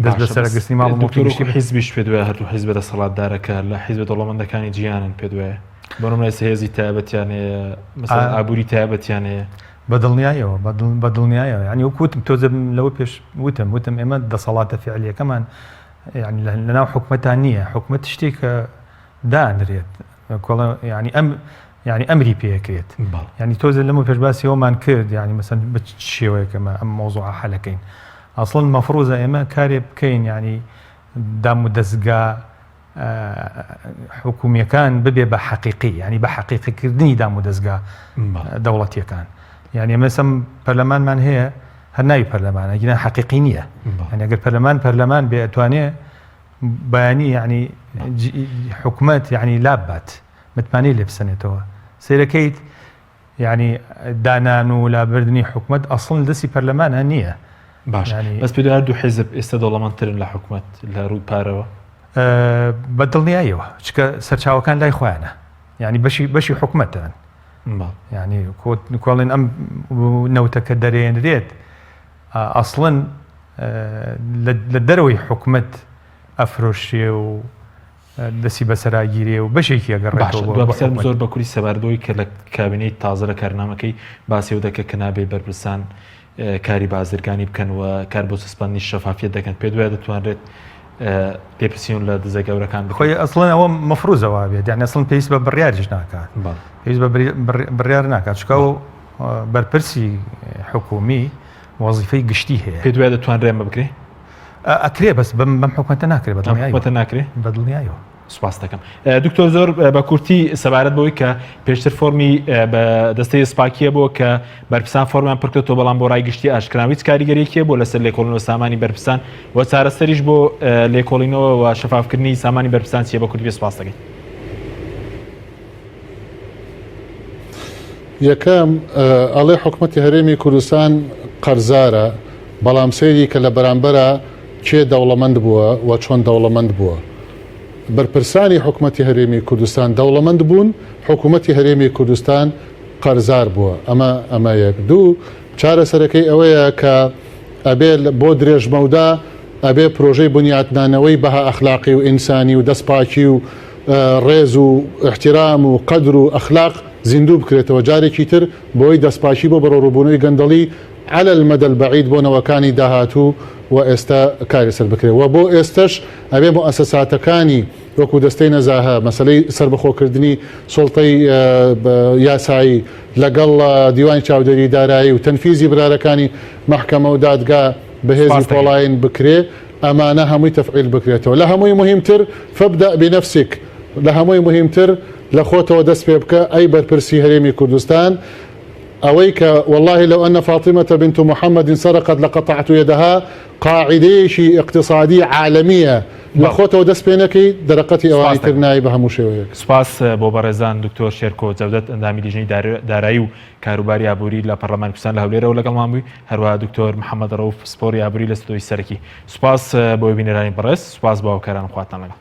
دەست بەسەر گرتنی ماڵ و مڵکی حیزبیش پێ دوایە هەردوو حیزب دەسەڵاتدارەکە لە حیزب دەوڵەمەندەکانی جیهانن پێ دوایە بەڕۆنای هێزی تایبەتیانەیە مەسەڵەن ئابووری تایبەتیانەیە بەدڵنیایەوە بەدڵنیایەوە، ینی وەکوتم تۆزە لەوە پێش وتم ئێمە دەسەڵاتە فعلیەکەمان ینی لەناو حکومەتان نییە، حکومەت شتێکە دانرێت ینی ئەمری پێکرێت، ینی تۆزە لەمە پێشباسیەوەمان کرد، ینی مەسەن بە شێوەیەکەمە ئەم مۆزوع حەلەکەین، ئەسڵن مەفروزە ئێمە کارێ بکەین، ینی دام و دەستگا حکومیەکان ببێ بە حەقیقی، ینی بە حەقیقیکردنی دام و دەستگا دەوڵەتیەکان، یعنی مەسەم پەرلەمانمان هەیە هەر ناوی پەرلەمانە گیران حەقیقی نییە، ینی ئەگەر پەرلەمان بێ ئەتوانێ بەیانی ینی حکومەت ینی لاب بات متمانەی لێ بسەنێتەوە، سیرەکەیت ینی دانان و لابردنی حکومەت ئەسڵ دەستی پەرلەمانە نییە. باش بەس پێ هەردوو حیزب ئێستا دەوڵەمەندترن لە حکومەت لە ڕووی پارەوە بەدڵنیاییەوە، چکە سەرچاوەکان لای خۆیانە، ینی بەشی حکومەتان، ینی کۆڵێن ئەم نەوتەکە دەرێنرێت ئەسڵن لە دەرەوەی حکومەت ئەفرۆشێ و دەسی بەسەراگیرێ و بەشێکی ئەگەڕێتەوە زۆر بە کوری سەباردۆی کە لە کابینەی تازە لە کارنامەکەی باسی و دەکە کە نابێ بەرپرسان کاری بازرگانی بکەنەوە کار بۆ سوسپاندنی شەفافیت دەکەن، پێ دوایە دەتوانرێت پێپرسیون لە دزە گەورەکان بخۆی ئەسڵن ئەوە مەفروزەوە بێت، یعنی ئەسڵن پێویست بە بڕیاریش ناکات، پێویست بە بڕیار ناکات، چکە و بەرپرسی حکومی وەزیفەی گشتی هەیە، پێ دوایە دەتوانرێ ئەمە بکرێ ئەکرێ بەس بەم حکومەتە ناکرێت، بەدڵنیاییەوە بەدڵنیایەوە سوپاس دەکەم دکتۆر زۆر بە کورتی سەبارەت بەوەی کە پێشتر فۆرمی بە دەستەی سپاکیە بۆ کە بەرپرسان فۆرمیان پڕکرێتەوە بەڵام بۆ ڕایگشتی ئاشکراوی کاریگەریەکیە بۆ لەسەر لێکۆڵینەوە سامانی بەرپرسان و چارەسەریش بۆ لێکۆڵینەوە و شەفافکردنی سامانی بەرپرسان چیە بە کورتی بێ سوپاس دەکەین یەکەم ئەڵێ حکوومەتی هەرێمی کوردستان قەرزارە بەڵام سەیری کە لە بەرامبەرە کێ دەوڵەمەند بووە و چۆن دەوڵەمەند بووە بەرپرسانی حکوومەتی هەرێمی کوردستان دەوڵەمەند بوون حکوومەتی هەرێمی کوردستان قەرزار بووە ئەمە یەک دوو چارەسەرەکەی ئەوەیە کە ئەبێ بۆ درێژمەودا ئەبێ پرۆژەی بنیاتنانەوەی بەها ئەخلاقی و ئینسانی و دەستپاکی و ڕێز و احترام و قەدر و ئەخلاق زیندوو بکرێتەوە جارێکی تر بۆی دەستپاچی بۆ بەڕۆڕووبوونەوەی گەندەڵی على المدى البعيد بۆ نەوەکانی داهاتوو و ئێستا کاری سەر بکرێت و بۆ ئێستش ئەبێ مؤسساتەکانی وەکو دەستەی نەزاهە مەسەلەی سربەخۆکردنی سوڵتەی یاسایی لەگەڵ دیوانی چاودێری دارایی و تەنفیزی برارەکانی مەحکەمە و دادگا بەهێزی پۆڵاین بکرێ ئەمانە هەمووی تەفعیل بکرێتەوە لە هەمووی مهمتر فەبدە بنەفسیک لە هەمووی مهمتر لە خۆتەوە دەست پێ بکە ئەی بەرپرسی هەرێمی کوردستان ئەوەی کە والله لو أن فاطمة بنت محمد سرقت لقطعت يدها قاعدەیەکی اقتصادی عالمیە لە خۆتەوە دەست پێ نەکەی دەرەقەتی ئەوانی تر نایی بە هەموو شێوەیەک سوپاس بۆ بەڕێزان دکتۆر شێرکۆ جەودەت ئەندامی لیژنەی دارایی و کاروباری ئابووری لە پەرلەمان کوردستان لە هەولێرەوە لەگەڵمان بووی هەروەها دکتۆر محەممەد ڕەوف سپۆری ئابووری لە ستۆی سەرەکی سوپاس بۆ بینەرانی بەڕێز سوپاس بۆ هاوکاران خواتان لەگەڵ